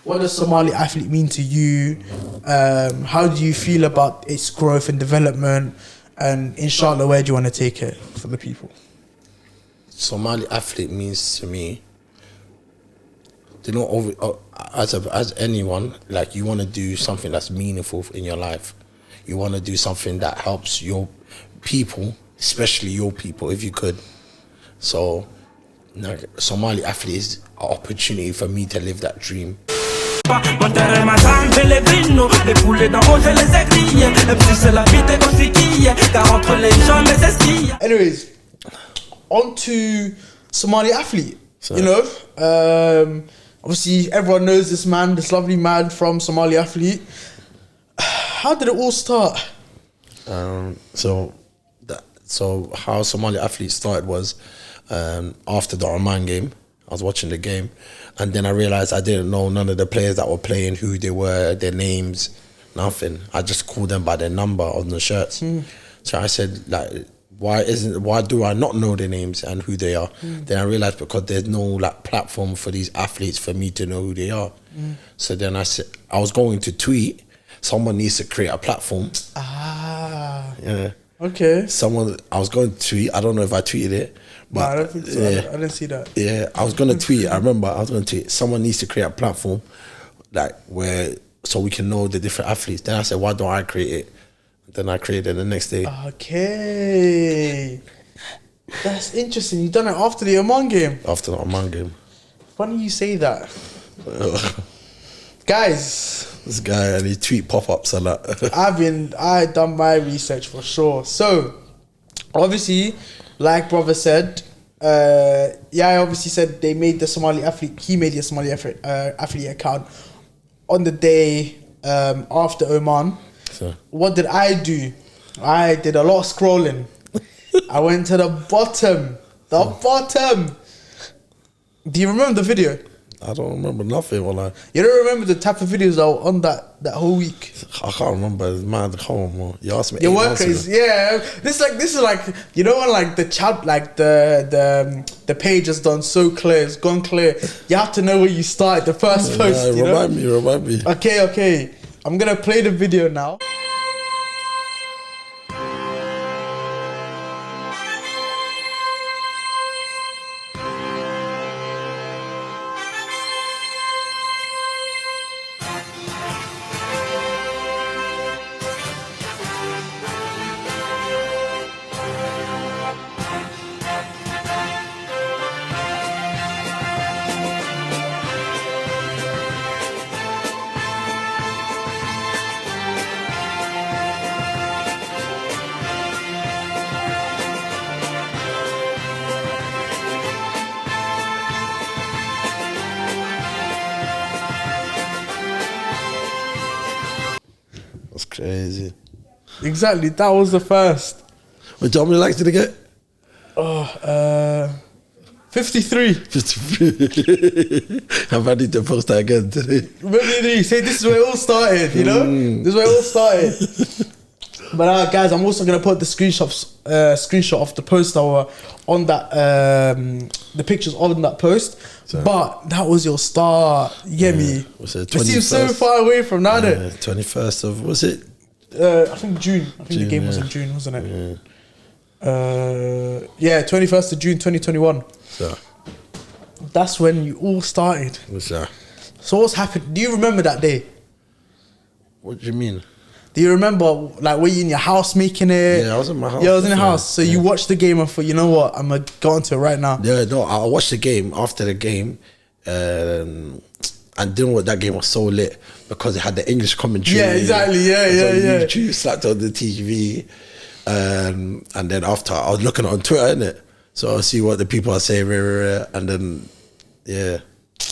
what does Somali Athlete mean to you? How do you feel about its growth and development? And inshallah, where do you want to take it for the people? Somali Athlete means to me, as anyone, like, you want to do something that's meaningful in your life. You want to do something that helps your people, especially your people, if you could. So, like, Somali Athlete is an opportunity for me to live that dream. Anyways, on to Somali Athlete. So, you know, obviously everyone knows this man, this lovely man from Somali Athlete. How did it all start? So how Somali Athlete started was after the Oman game. I was watching the game, and then I realized I didn't know none of the players that were playing, who they were, their names, nothing. I just called them by their number on the shirts. So I said, like, why do I not know their names and who they are? Then I realized because there's no, like, platform for these athletes for me to know who they are. So then I said, I was going to tweet, someone needs to create a platform. Yeah. Okay. I was going to tweet, I don't know if I tweeted it, but no, I don't think so. Yeah, I didn't see that. Yeah, I was going to tweet, I remember I was going to tweet, someone needs to create a platform, like, where, so we can know the different athletes. Then I said, why don't I create it? Then I created it the next day. Okay. That's interesting. You done it after the Oman game? After the Oman game. Funny you say that. Guys. This guy and his tweet pop-ups a lot. I done my research for sure. So, obviously, like brother said, Yaya obviously said they made the Somali Athlete, he made the Somali Athlete account on the day after Oman. So. What did I do? I did a lot of scrolling. I went to the bottom. Bottom. Do you remember the video? I don't remember nothing. You don't remember the type of videos that were on that whole week? I can't remember. It's mad. Come on, you asked me. Your work is, yeah. This is like you know when, like, the chat, like the page has done so clear, it's gone clear. You have to know where you started the first post. Remind me. Okay. I'm gonna play the video now. That's crazy. Exactly, that was the first. What how many likes did it get? 53. 53. Have I need to post that again today? Really, say this is where it all started, you know? This is where it all started. But guys, I'm also gonna put the screenshot of the post that were on that, the pictures on that post. So, but that was your start. You get me? Was it? It seems so far away from now. 21st of, was it? I think June. I think the game was in June, wasn't it? Yeah. 21st of June 2021. So that's when you all started. So what's happened? Do you remember that day? What do you mean? Do you remember, like, were you in your house making it? Yeah, I was in my house. Yeah, I was in the house. So you watched the game and thought, you know what, I'm going to go onto it right now. Yeah, no, I watched the game after the game. And didn't what that game was so lit because it had the English commentary. Yeah, exactly. Yeah. YouTube, slapped on the TV. And then after, I was looking on Twitter, innit? So I see what the people are saying, and then, yeah.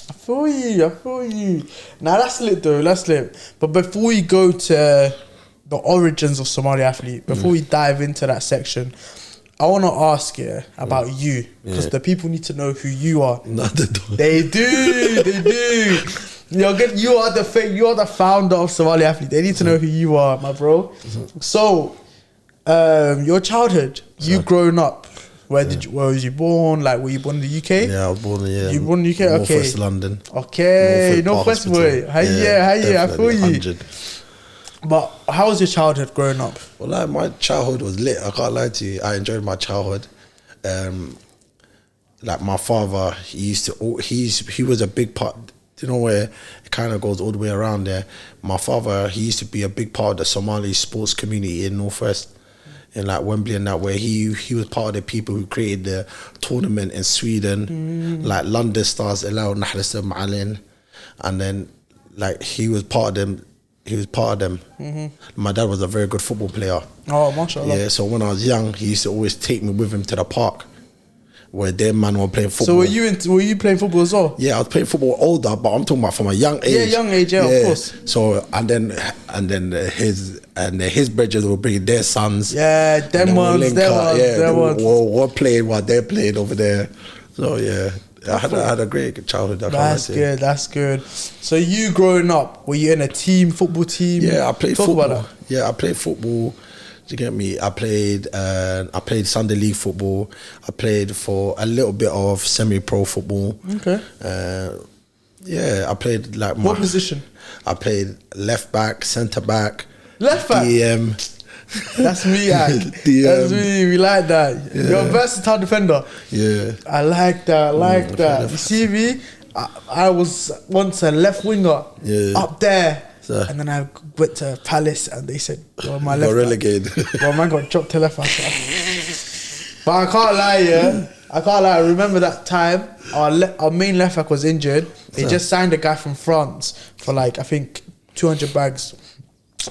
I feel you. Now that's lit though, that's lit. But before we go to the origins of Somali Athlete, before we dive into that section, I want to ask you about you, because the people need to know who you are. No, they don't. They do. You're good. You are the founder of Somali Athlete. They need to know who you are, my bro. So, your childhood, you growing up, Where was you born? Like, were you born in the UK? Yeah, I was born in, You born in the UK? Okay. Northwest London. Okay, Northwest boy. Hiya, I feel you. 100. But how was your childhood growing up? Well, like, my childhood was lit. I can't lie to you. I enjoyed my childhood. Like, my father, he was a big part. You know where it kind of goes all the way around there. My father, he used to be a big part of the Somali sports community in Northwest, in like Wembley and that way. He was part of the people who created the tournament in Sweden, like London Stars, Elau Nahlisa Ma'alin, and then like he was part of them. My dad was a very good football player. Oh, mashallah. Yeah, so when I was young, he used to always take me with him to the park where their man were playing football. So were you playing football as well? Yeah, I was playing football older, but I'm talking about from a young age. Yeah, young age, yeah, of course. So and then his brothers will bring their sons. Yeah, them ones. We'll play while they're playing over there. So yeah, I had a great childhood. That's good. So you growing up, were you in a football team? Yeah, I played football. About that. Yeah, I played football. Do you get me? I played Sunday league football. I played for a little bit of semi-pro football. Okay. Yeah, I played like what position? I played left back, centre back, left back. DM. That's me, That's me. We like that. Yeah. You're a versatile defender. Yeah, I like that. You see me? I was once a left winger. Yeah. Up there. And then I went to Palace and they said, well, my left got relegated. Well, man got dropped to left back. But I can't lie, I remember that time, our main left back was injured. They just signed a guy from France for like, I think, 200 bags.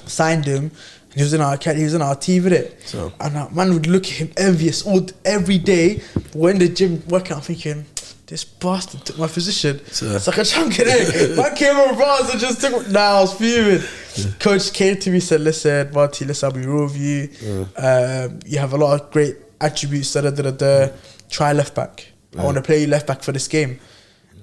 Signed him. He was in our team with it. So. And man would look at him envious every day. We're in the gym working out thinking, this bastard took my position. It's like a chunk of egg. Man came over bars and just took. Nah, I was fuming. Yeah. Coach came to me and said, listen, Monty, I'll be real with you. You have a lot of great attributes. Try left back. I want to play you left back for this game.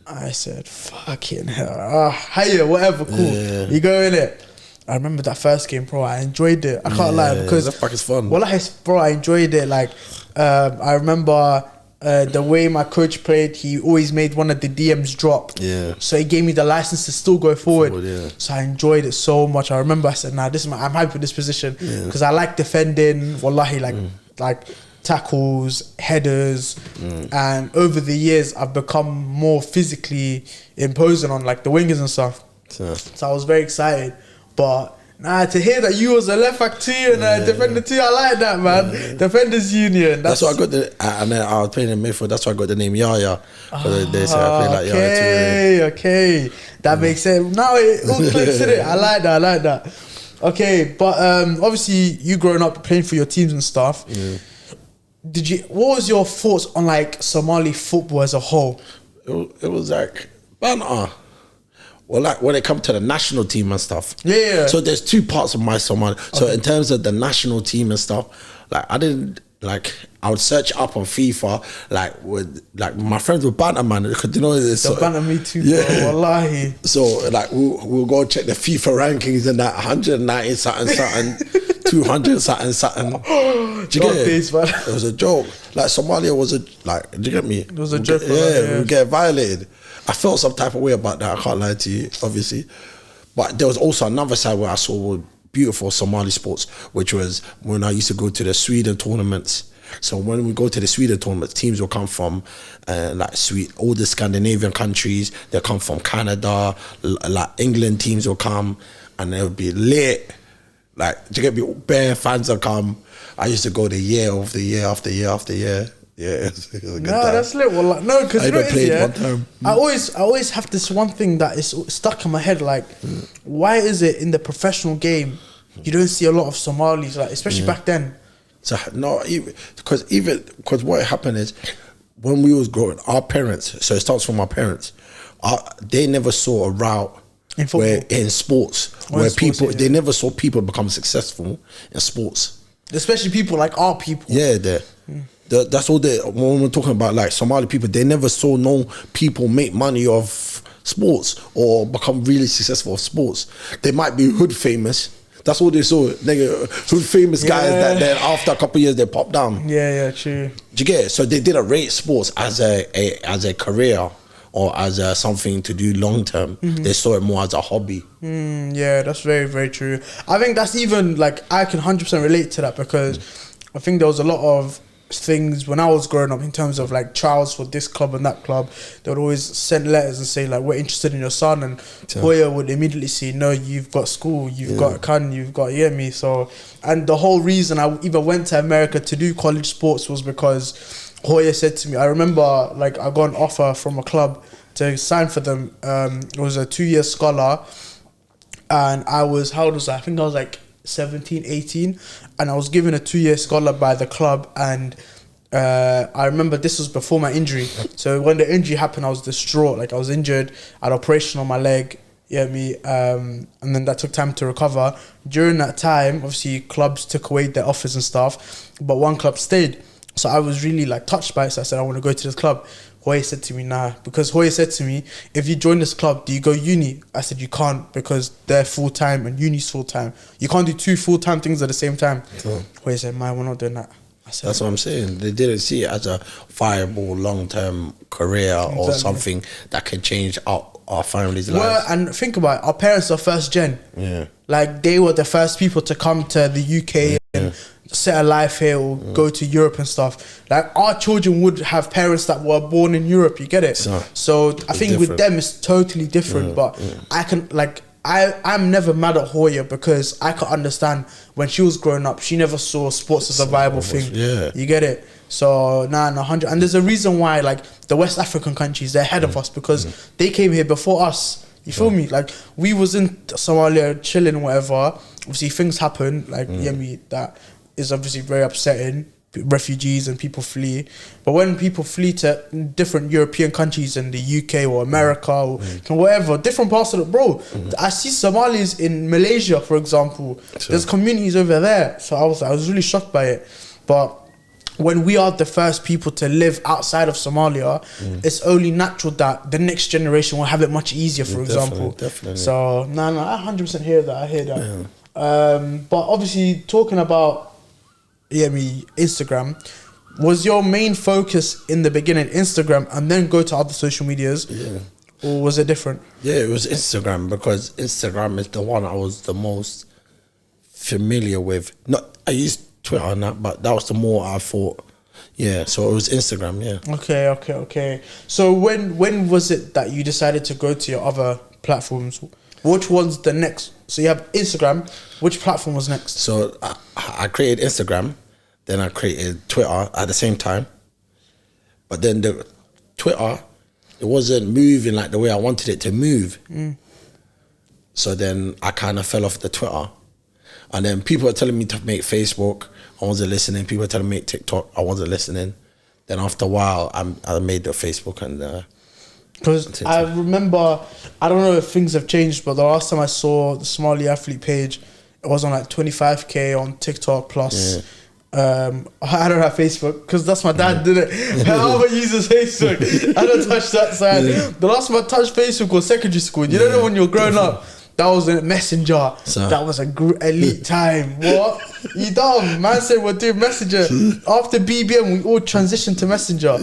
I said, fucking hell. Hiya, whatever, cool. Yeah. You go in it. I remember that first game, bro. I enjoyed it. I can't lie because left back is fun. Well, I enjoyed it. Like, I remember. The way my coach played, he always made one of the DMs drop. Yeah. So he gave me the license to still go forward. So I enjoyed it so much. I remember I said, "Nah, I'm happy with this position because I like defending. Wallahi, like tackles, headers, and over the years I've become more physically imposing on like the wingers and stuff. So I was very excited, but. Nah, to hear that you was a left back too and a defender too, I like that, man. Yeah. Defenders Union. That's why I got and then I was playing in midfield. That's why I got the name Yaya. They say I play like Yaya too. Okay, that makes sense. Now it all clicks in it. I like that. Okay, but obviously you growing up playing for your teams and stuff. Yeah. What was your thoughts on like Somali football as a whole? It was like banter. Well, like when it comes to the national team and stuff. Yeah. So there's two parts of my Somali. So in terms of the national team and stuff, like I would search up on FIFA, like my friends would banter, man. Because you know, they'll banter me too, bro, wallahi. So like we'll go check the FIFA rankings and that 190 something, 200 something. Do you get it? It was a joke. Like Somalia was do you get me? It was a joke. We get violated. I felt some type of way about that. I can't lie to you, obviously. But there was also another side where I saw beautiful Somali sports, which was when I used to go to the Sweden tournaments. So when we go to the Sweden tournaments, teams will come from all the Scandinavian countries. They'll come from Canada, like England teams will come, and they'll be lit. Like, do you get me? Bare fans will come. I used to go the year after year after year after year. Yeah, it was a good time. That's lit. Well, no, because I played one time. I always have this one thing that is stuck in my head. Like, why is it in the professional game you don't see a lot of Somalis, like especially back then? So no, because what happened is when we was growing, our parents. So it starts from our parents. They never saw a route in sports where people they never saw people become successful in sports, especially people like our people. Yeah, that's all when we're talking about like Somali people, they never saw no people make money off sports or become really successful of sports. They might be hood famous. That's all they saw. Nigga, who famous guys that then after a couple of years they pop down. Yeah, true. Do you get it? So they didn't rate sports as a career or as something to do long term. They saw it more as a hobby. Yeah, that's very, very true. I think that's even like I can 100% relate to that because I think there was a lot of things when I was growing up in terms of like trials for this club and that club. They would always send letters and say like, we're interested in your son, and Hoya would immediately say, no, you've got school, you've got Khan, you've got me. So, and the whole reason I even went to America to do college sports was because Hoya said to me, I remember like I got an offer from a club to sign for them. It was a 2-year scholar, and I was, how old was I? I think I was like 17, 18, and I was given a 2-year scholar by the club. And I remember this was before my injury. So when the injury happened, I was distraught. Like I was injured, I had operation on my leg. And then that took time to recover. During that time, obviously clubs took away their offers and stuff, but one club stayed. So I was really like touched by it. So I said, I want to go to this club. Hoya said to me, nah, because Hoya said to me, if you join this club, do you go uni? I said, you can't, because they're full-time and uni's full-time. You can't do 2 full-time things at the same time. Hoya said, man, we're not doing that. I said, that's what I'm saying. They didn't see it as a viable long-term career or something that can change our family's lives. Well, and think about it, our parents are first gen. Yeah. Like they were the first people to come to the UK and set a life here or go to Europe and stuff. Like our children would have parents that were born in Europe, you get it? So I think with them it's totally different, but I can like I'm never mad at Hoya because I can understand when she was growing up, she never saw sports as a viable thing. Yeah. You get it? So 100, and there's a reason why like the West African countries, they're ahead of us because they came here before us. You feel me? Like we was in Somalia chilling, whatever. Obviously things happen, like that is obviously very upsetting. Refugees and people flee, but when people flee to different European countries in the UK or America or whatever, different parts of the I see Somalis in Malaysia, for example. There's communities over there, so I was really shocked by it. But when we are the first people to live outside of Somalia, it's only natural that the next generation will have it much easier, for example. Definitely. So I 100% hear that. I hear that. But obviously talking about Instagram, was your main focus in the beginning Instagram and then go to other social medias? Or was it different? It was Instagram, because Instagram is the one I was the most familiar with. I used Twitter and that, but that was the more I thought. So it was Instagram. Okay. So when was it that you decided to go to your other platforms? Which one's the next? So you have Instagram. Which platform was next? So I created Instagram, then I created Twitter at the same time. But then the Twitter, it wasn't moving like the way I wanted it to move. So then I kind of fell off the Twitter. And then people were telling me to make Facebook. I wasn't listening. People were telling me to make TikTok. I wasn't listening. Then after a while, I made the Facebook and... Because I remember, I don't know if things have changed, but the last time I saw the Somali Athlete page, it was on like 25k on TikTok plus. I don't have Facebook because that's my dad did it. How about uses Facebook? I don't touch that side. The last time I touched Facebook was secondary school. You don't know when you're growing up. That was a Messenger. That was a elite time. What? You dumb. Man said we're doing Messenger. After BBM, we all transitioned to Messenger.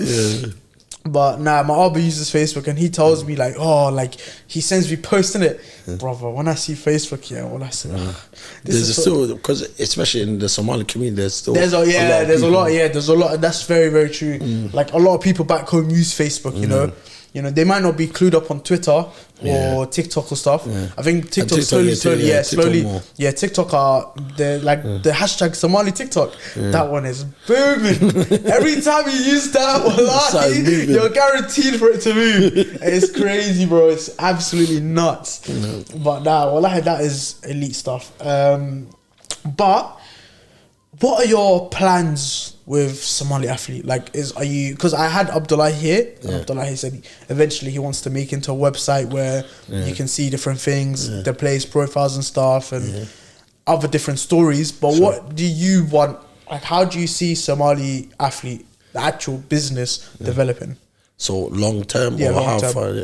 But my Abba uses Facebook and he tells me like, he sends me posting it. Brother, when I see Facebook, I say, there's still, because especially in the Somali community, there's a lot. That's very, very true. Like a lot of people back home use Facebook, you know, they might not be clued up on Twitter or TikTok or stuff. I think TikTok slowly, TikTok are the hashtag Somali TikTok. That one is booming. Every time you use that, wallahi, you're guaranteed for it to move. It's crazy, bro. It's absolutely nuts. But wallahi, that is elite stuff. But what are your plans with Somali Athlete? Like, because I had Abdullah here, and Abdullah said eventually he wants to make into a website where you can see different things, the players' profiles and stuff, and other different stories. But what do you want? Like, how do you see Somali Athlete, the actual business, developing? So long term, or long how term. far?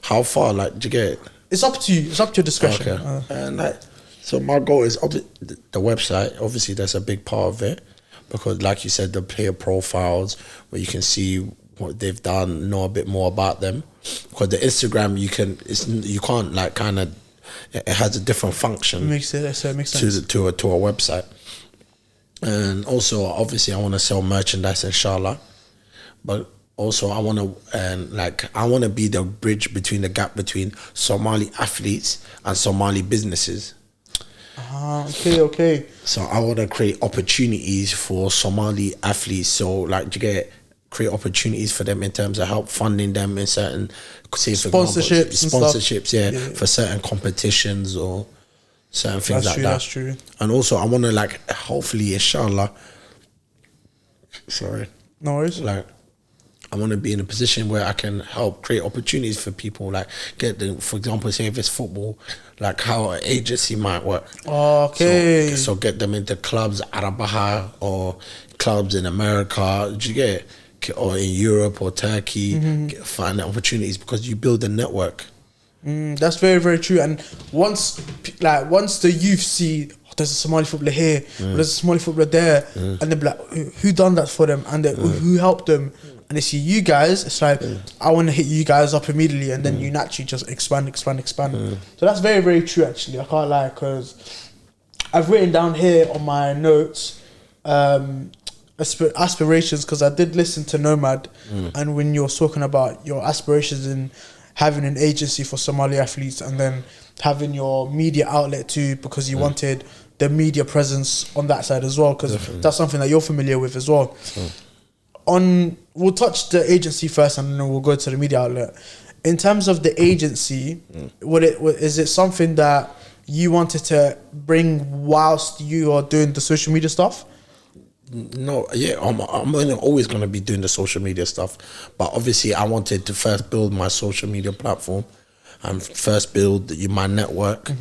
How far? Like, do you get it? It's up to you. It's up to your discretion. And like, So my goal is the website. Obviously, that's a big part of it because, like you said, the player profiles where you can see what they've done, know a bit more about them. Because the Instagram, you can't like kind of. It has a different function. Makes sense. To a website. And also, obviously, I want to sell merchandise, inshallah. But also, I want to be the bridge between the gap between Somali athletes and Somali businesses. Okay. So I want to create opportunities for Somali athletes. So like create opportunities for them in terms of help funding them in certain, say for sponsorships, yeah, for certain competitions or certain things like that. That's true. And also I want to like hopefully inshallah. Sorry. No worries. Like I want to be in a position where I can help create opportunities for people, like for example, say if it's football, like how an agency might work. Okay. So get them into clubs, Arabaha, or clubs in America, did you get it? Or in Europe or Turkey, find opportunities because you build a network. That's very, very true. And once the youth see, there's a Somali footballer here, there's a Somali footballer there, and they'll be like, who done that for them? And who helped them? And they see you guys, it's like, I want to hit you guys up immediately, and then you naturally just expand. So that's very, very true, actually. I can't lie, because I've written down here on my notes aspirations, because I did listen to Nomad, and when you're talking about your aspirations in having an agency for Somali athletes and then having your media outlet too, because you wanted the media presence on that side as well, because that's something that you're familiar with as well. We'll touch the agency first and then we'll go to the media outlet. In terms of the agency, is it something that you wanted to bring whilst you are doing the social media stuff? No, yeah, I'm always going to be doing the social media stuff, but obviously I wanted to first build my social media platform and first build my network.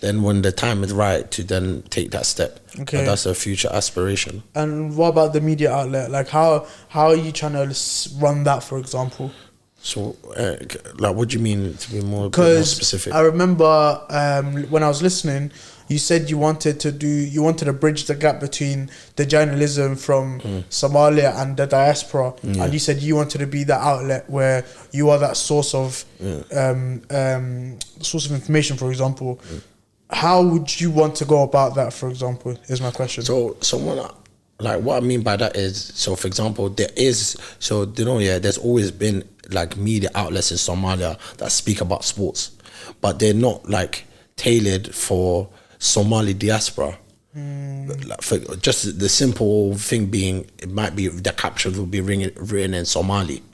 Then when the time is right to then take that step. Okay. And that's a future aspiration. And what about the media outlet? Like how are you trying to run that, for example? So, like, what do you mean to be more specific? I remember when I was listening, you said you wanted to bridge the gap between the journalism from Somalia and the diaspora, and you said you wanted to be that outlet where you are that source of information, for example. How would you want to go about that, for example, is my question. So what I mean by that is, so for example, there's always been like media outlets in Somalia that speak about sports, but they're not like tailored for Somali diaspora. Like for just the simple thing being, it might be the captions will be written in Somali.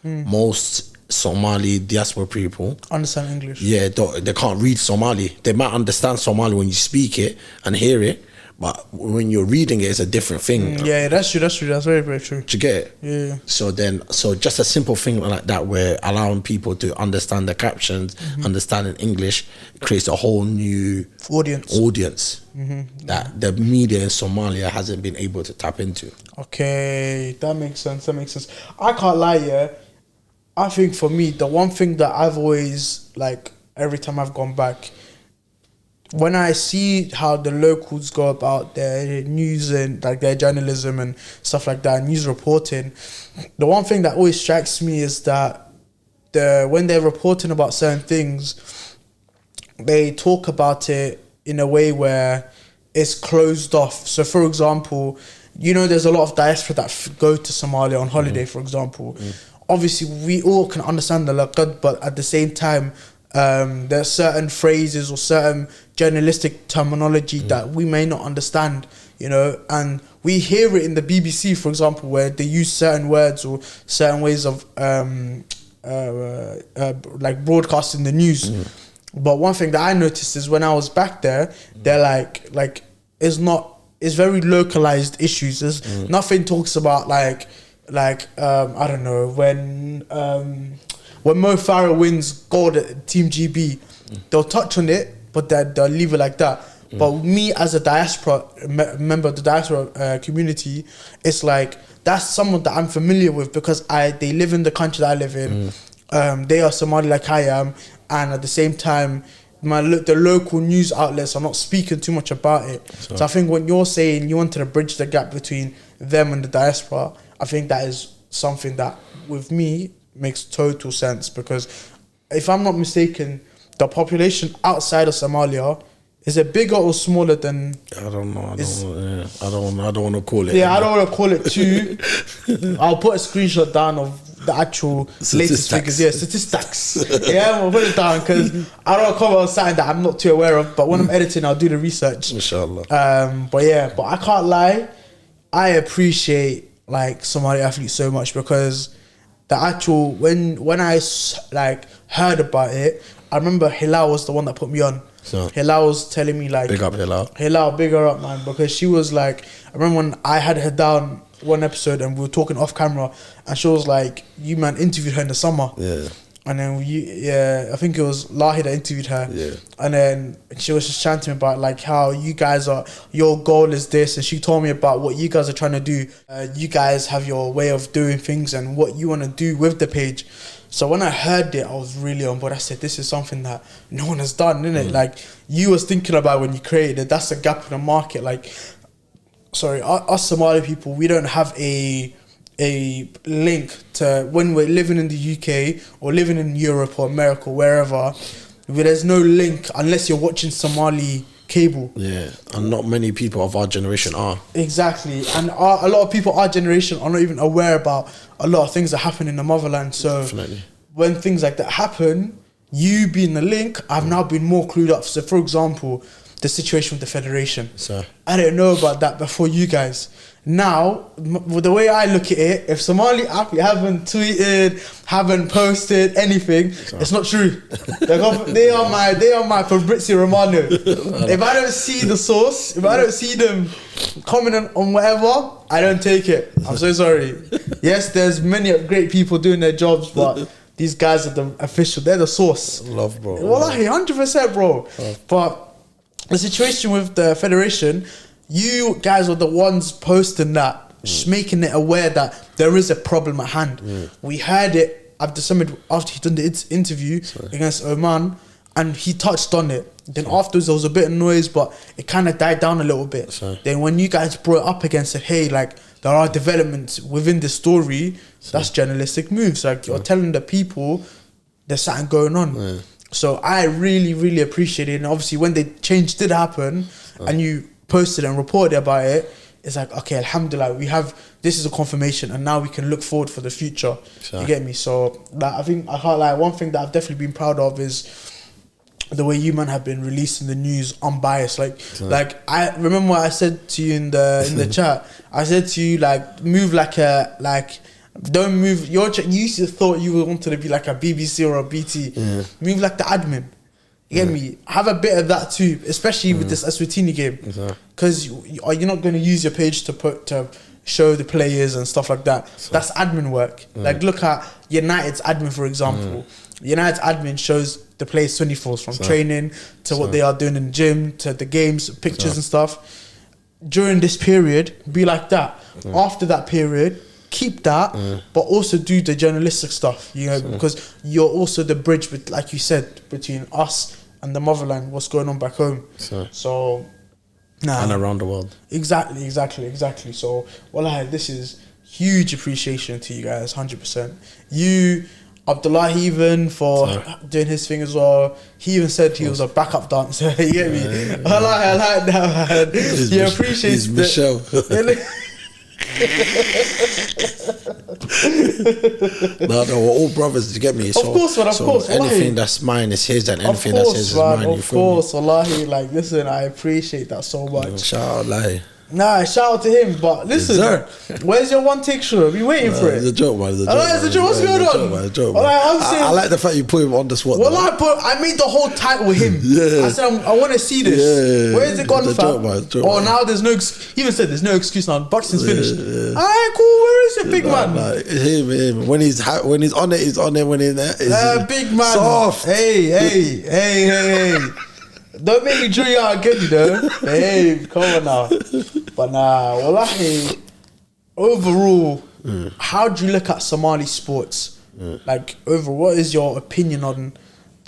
Most Somali diaspora people understand English. Yeah, they can't read Somali. They might understand Somali when you speak it and hear it, but when you're reading it, it's a different thing. Yeah, that's true. That's very, very true. Do you get it? Yeah. So just a simple thing like that, where allowing people to understand the captions, understanding English, creates a whole new audience that the media in Somalia hasn't been able to tap into. Okay, that makes sense. I can't lie, yeah. I think for me, the one thing that I've always, like, every time I've gone back, when I see how the locals go about their news and like their journalism and stuff like that, news reporting, the one thing that always strikes me is that when they're reporting about certain things, they talk about it in a way where it's closed off. So, for example, there's a lot of diaspora that go to Somalia on holiday, for example. Obviously, we all can understand the laqad, but at the same time, there are certain phrases or certain journalistic terminology that we may not understand, and we hear it in the BBC, for example, where they use certain words or certain ways of like broadcasting the news. But one thing that I noticed is when I was back there, they're like it's very localized issues. There's nothing talks about like I don't know, when Mo Farah wins gold at Team GB, they'll touch on it, but they'll leave it like that. But me as a diaspora member of the diaspora community, it's like that's someone that I'm familiar with because they live in the country that I live in. They are Somali like I am, and at the same time, the local news outlets are not speaking too much about it. So I think when you're saying you wanted to bridge the gap between them and the diaspora, I think that is something that with me makes total sense, because if I'm not mistaken, the population outside of Somalia, is it bigger or smaller than? I don't know. I don't want to call it. Yeah, I don't want to call it too. I'll put a screenshot down of the actual latest figures. Yeah, statistics. Yeah, we'll put it down because I don't want to come on something that I'm not too aware of. But when I'm editing, I'll do the research. Inshallah. But I can't lie. I appreciate like Somali athletes so much, because the actual when I like heard about it, I remember Hilal was the one that put me on. So Hilal was telling me like, big up Hilal. Hilal, big her up, man, because she was like, I remember when I had her down one episode and we were talking off camera, and she was like, you man interviewed her in the summer. Yeah. And then I think it was Lahi that interviewed her. Yeah. And then she was just chanting about like how you guys your goal is this, and she told me about what you guys are trying to do. You guys have your way of doing things and what you want to do with the page. So when I heard it, I was really on board. I said, this is something that no one has done, innit? Like you was thinking about when you created it. That's a gap in the market. Like, sorry, us Somali people, we don't have a link to when we're living in the UK or living in Europe or America or wherever. There's no link unless you're watching Somali cable. Yeah, and not many people of our generation are. Exactly, and a lot of people our generation are not even aware about a lot of things that happen in the motherland. So definitely, when things like that happen, you being the link, I've now been more clued up. So for example, the situation with the federation. So I didn't know about that before you guys. Now, with the way I look at it, if Somali Athlete haven't tweeted, haven't posted anything, it's not true. They are my Fabrizio Romano. If I don't see the source, if I don't see them commenting on whatever, I don't take it. I'm so sorry. Yes, there's many great people doing their jobs, but these guys are the official. They're the source. Love, bro. Wallahi, 100%, bro. But the situation with the federation, you guys were the ones posting that, making it aware that there is a problem at hand. We heard it after he done the interview against Oman, and he touched on it. Then afterwards there was a bit of noise, but it kind of died down a little bit. Then when you guys brought it up again, said, hey, like there are developments within the story, that's journalistic moves. Like you're telling the people there's something going on. So I really, really appreciate it. And obviously when the change did happen and you posted and reported about it, it's like, okay, alhamdulillah, this is a confirmation, and now we can look forward for the future. You get me? So that, I think, I can't lie, one thing that I've definitely been proud of is the way you man have been releasing the news unbiased. Like I remember what I said to you in the chat. I said to you, like, move don't move. You used to thought you wanted to be like a BBC or a BT. Move like the admin. You get me? Have a bit of that too, especially with this Eswatini game, because you're not going to use your page to show the players and stuff like that. That's admin work. Like look at United's admin, for example. United's admin shows the players 24s from training to what they are doing in the gym to the games, pictures and stuff. During this period, be like that. After that period, keep that, but also do the journalistic stuff, you know, because you're also the bridge, with, like you said, between us and the motherland, what's going on back home. So and around the world. Exactly. So, well, this is huge appreciation to you guys, 100%. You, Abdullah, even for doing his thing as well. He even said he was a backup dancer. You get me? I like that, man. You appreciate it. Michelle. No, we're all brothers, you get me? Of course, man, of course. Anything that's mine is his, and anything that's his is mine. Of course, wallahi. Like, listen, I appreciate that so much. Shout out, Nah, shout out to him. But listen, where's your one take show? Are we waiting for it? It's a joke, man. It's a joke. What's going on? It's a joke, man. I like the fact you put him on the spot. Well, I made the whole title with him. I said, I want to see this. Where's it gone, fam? Now there's no. He even said there's no excuse now. Boxing's finished. Alright, cool. Where is it, big man? Him. When he's on it, he's on it. When he's there, big man. Soft. Hey. Don't make me draw you out again, you know. Hey, come on now. But nah, wallahi, overall, how do you look at Somali sports? Like, overall, what is your opinion on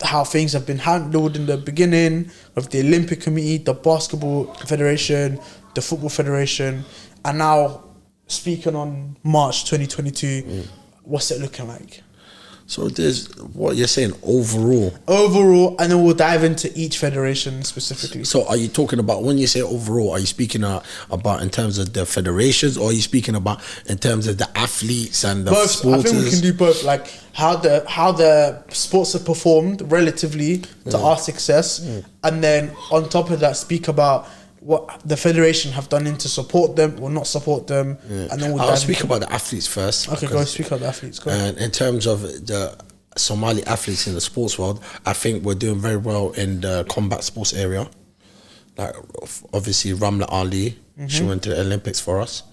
how things have been handled in the beginning of the Olympic Committee, the Basketball Federation, the Football Federation, and now speaking on March 2022, what's it looking like? So there's what you're saying overall. Overall, and then we'll dive into each federation specifically. So are you talking about, when you say overall, are you speaking about in terms of the federations, or are you speaking about in terms of the athletes and the both. sporters? I think we can do both. Like how the sports have performed relatively to our success, and then on top of that, speak about what the federation have done in to support them or not support them, and then I'll speak about the athletes first. Okay, go speak about the athletes. Go. And in terms of the Somali athletes in the sports world, I think we're doing very well in the combat sports area. Like obviously Ramla Ali, she went to the Olympics for us.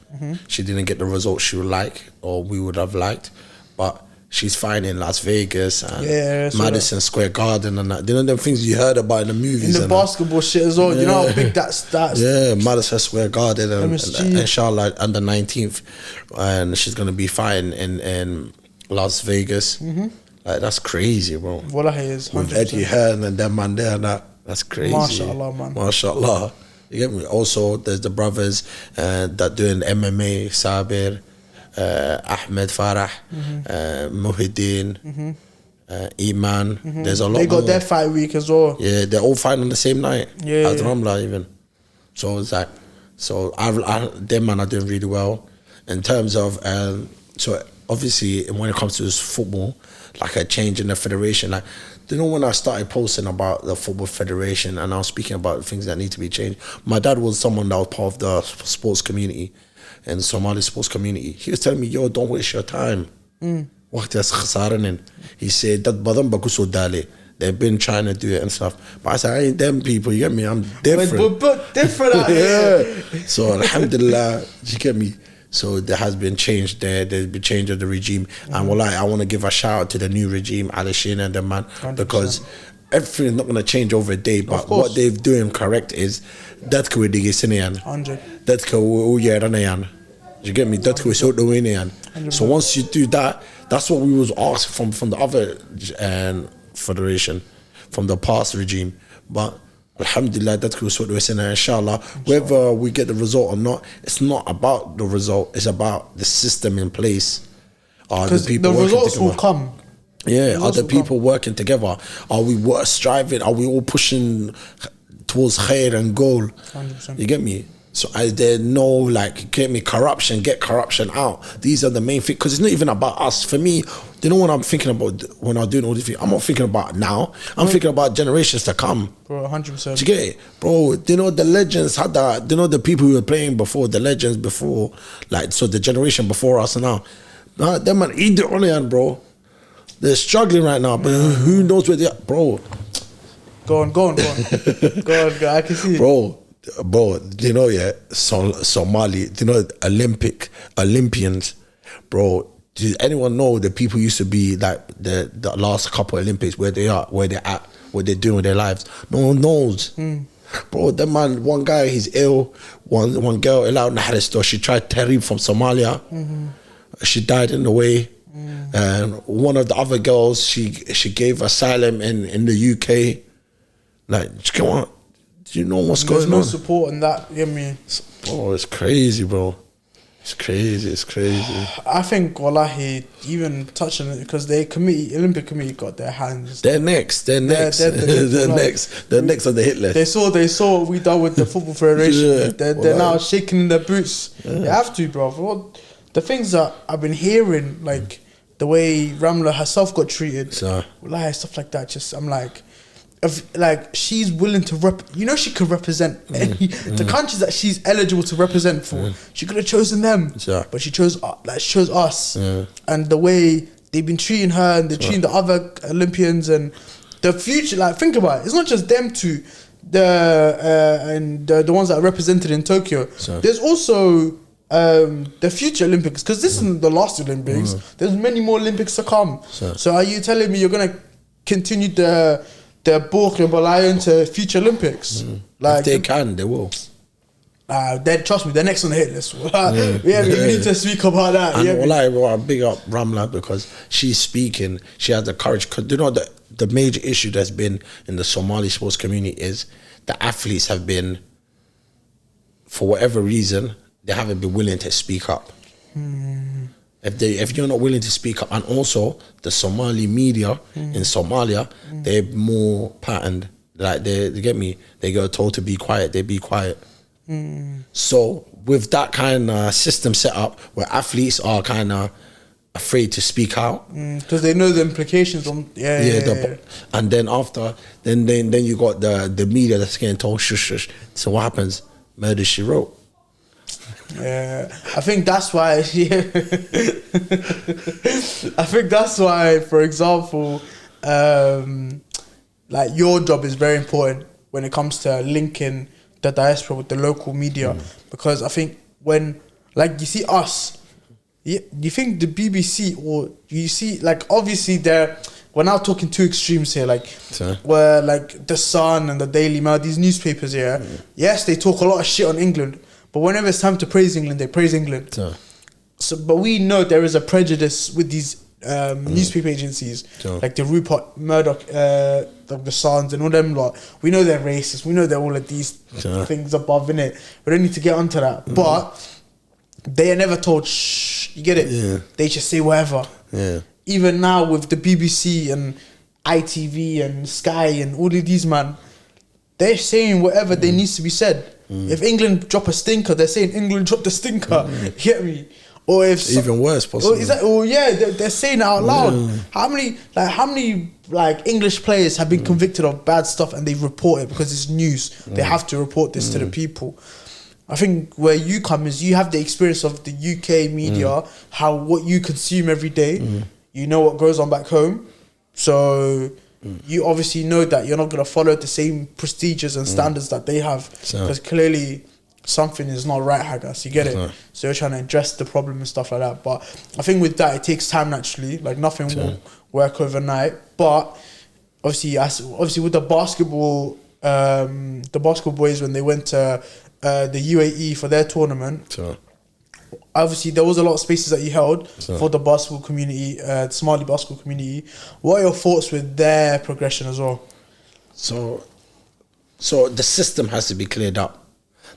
She didn't get the results she would like or we would have liked, but she's fine in Las Vegas and Madison Square Garden and that. You know them things you heard about in the movies. In the basketball shit as well. You know how big that's. Yeah, Madison Square Garden and inshallah under 19th, and she's gonna be fine in Las Vegas. Like that's crazy, bro. Wallahi is 100%. With Eddie Hearn and that man there and that's crazy. MashaAllah, man. MashaAllah. You get me? Also, there's the brothers that doing MMA, Sabir, Ahmed Farah, Muhyiddin, Iman. There's a lot. They got more. their fight week as well. Yeah, they're all fighting on the same night. As Ramla even. So it's like, them man are doing really well in terms of. So obviously, when it comes to this football, like a change in the federation, like. You know, when I started posting about the football federation and I was speaking about things that need to be changed, my dad was someone that was part of the sports community and the Somali sports community. He was telling me, yo, don't waste your time. He said, they've been trying to do it and stuff. But I said, I ain't them people, you get me? I'm different. But different out here. So, alhamdulillah, you get me? So there has been change there. There's been change of the regime, and wallahi, I want to give a shout out to the new regime, Ali Shin and the man, 100%. Because everything's not going to change over a day. But what they're doing correct is that we digisiyan, that you get me. That we so doing. So once you do that, that's what we was asked from the other federation, from the past regime, but. Alhamdulillah, that's what we're saying. Inshallah, whether we get the result or not, it's not about the result. It's about the system in place. Because the results will come. Yeah, are the people working together? Are we striving? Are we all pushing towards khair and goal? 100%. You get me? So there's no like, get corruption out. These are the main things, because it's not even about us. For me, you know what I'm thinking about when I'm doing all these things? I'm not thinking about now. I'm thinking about generations to come. Bro, 100%. Do you get it? Bro, you know the legends had that. You know the people who were playing before, the legends before, like, so the generation before us now. Them man, eat the onion, bro. They're struggling right now, but who knows where they are, bro. Go on. Go on, I can see it. Bro, you know, Somali, you know, Olympians, bro. Does anyone know the people used to be like the last couple of Olympics, where they are, where they're at, what they're doing with their lives? No one knows. Bro, that man, one guy, he's ill. One girl, she tried Terry from Somalia. She died in the way. And one of the other girls, she gave asylum in the UK. Like, come on. Do you know what's going on? There's no support in that, you get me? Oh, it's crazy, bro. It's crazy. I think, wallahi, even touching it, because the Olympic Committee got their hands. They're next. They're next on the hit list. They saw what we done with the Football Federation. They're now shaking their boots. They have to, bro. The things that I've been hearing, like the way Ramla herself got treated, wallahi, stuff like that, just, I'm like... she's willing to she could represent the countries that she's eligible to represent for. She could have chosen them, but she chose us. And the way they've been treating her and they're treating the other Olympians and the future. Like, think about it. It's not just them two, the ones that are represented in Tokyo. There's also the future Olympics, because this isn't the last Olympics. There's many more Olympics to come. So are you telling me you're gonna continue the Balai into future Olympics? Like, if they will. Trust me, they're next on the hit list. We need to speak about that. And I big up Ramla, because she's speaking. She has the courage. Cause you know that the major issue that's been in the Somali sports community is the athletes have been, for whatever reason, they haven't been willing to speak up. If you're not willing to speak up, and also the Somali media in Somalia, they're more patterned. Like they get me, they go told to be quiet, they be quiet. So with that kind of system set up where athletes are kind of afraid to speak out because they know the implications on and then after then you got the media that's getting told shush shush. So what happens? Murder she wrote. Yeah, I think that's why. I think that's why, for example, like your job is very important when it comes to linking the diaspora with the local media, because I think when, like, you see us, you think the BBC, or you see, like, obviously we're now talking two extremes here, like where like the Sun and the Daily Mail, these newspapers here, yes, they talk a lot of shit on England, but whenever it's time to praise England, they praise England. So, but we know there is a prejudice with these newspaper agencies, like the Rupert Murdoch, the Sons and all them lot. We know they're racist. We know they're all of these things above, innit? We don't need to get onto that. But they are never told, shh, you get it? Yeah. They just say whatever. Yeah. Even now with the BBC and ITV and Sky and all of these, man, they're saying whatever they needs to be said. If England drop a stinker, they're saying England dropped a stinker. You get me? Or if even worse, possibly. They're saying it out loud. How many English players have been convicted of bad stuff and they report it because it's news? They have to report this to the people. I think where you come is you have the experience of the UK media, what you consume every day. You know what goes on back home, so you obviously know that you're not going to follow the same procedures and standards that they have, because clearly something is not right, Haggis. You get it? So you're trying to address the problem and stuff like that. But I think with that, it takes time naturally. Like nothing will work overnight. But obviously with the basketball boys, when they went to the UAE for their tournament, obviously there was a lot of spaces that you held for the basketball community, the Somali basketball community. What are your thoughts with their progression as well? So the system has to be cleared up.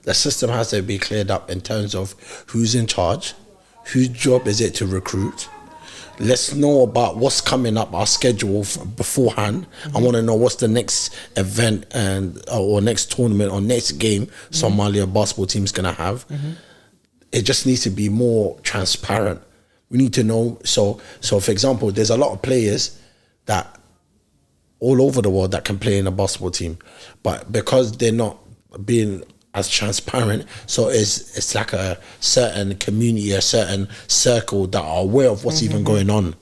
The system has to be cleared up in terms of who's in charge, whose job is it to recruit. Let's know about what's coming up, our schedule beforehand. I want to know what's the next event or next tournament or next game Somalia basketball team's going to have. It just needs to be more transparent. We need to know. So for example, there's a lot of players that all over the world that can play in a basketball team, but because they're not being as transparent, so it's like a certain community, a certain circle that are aware of what's even going on.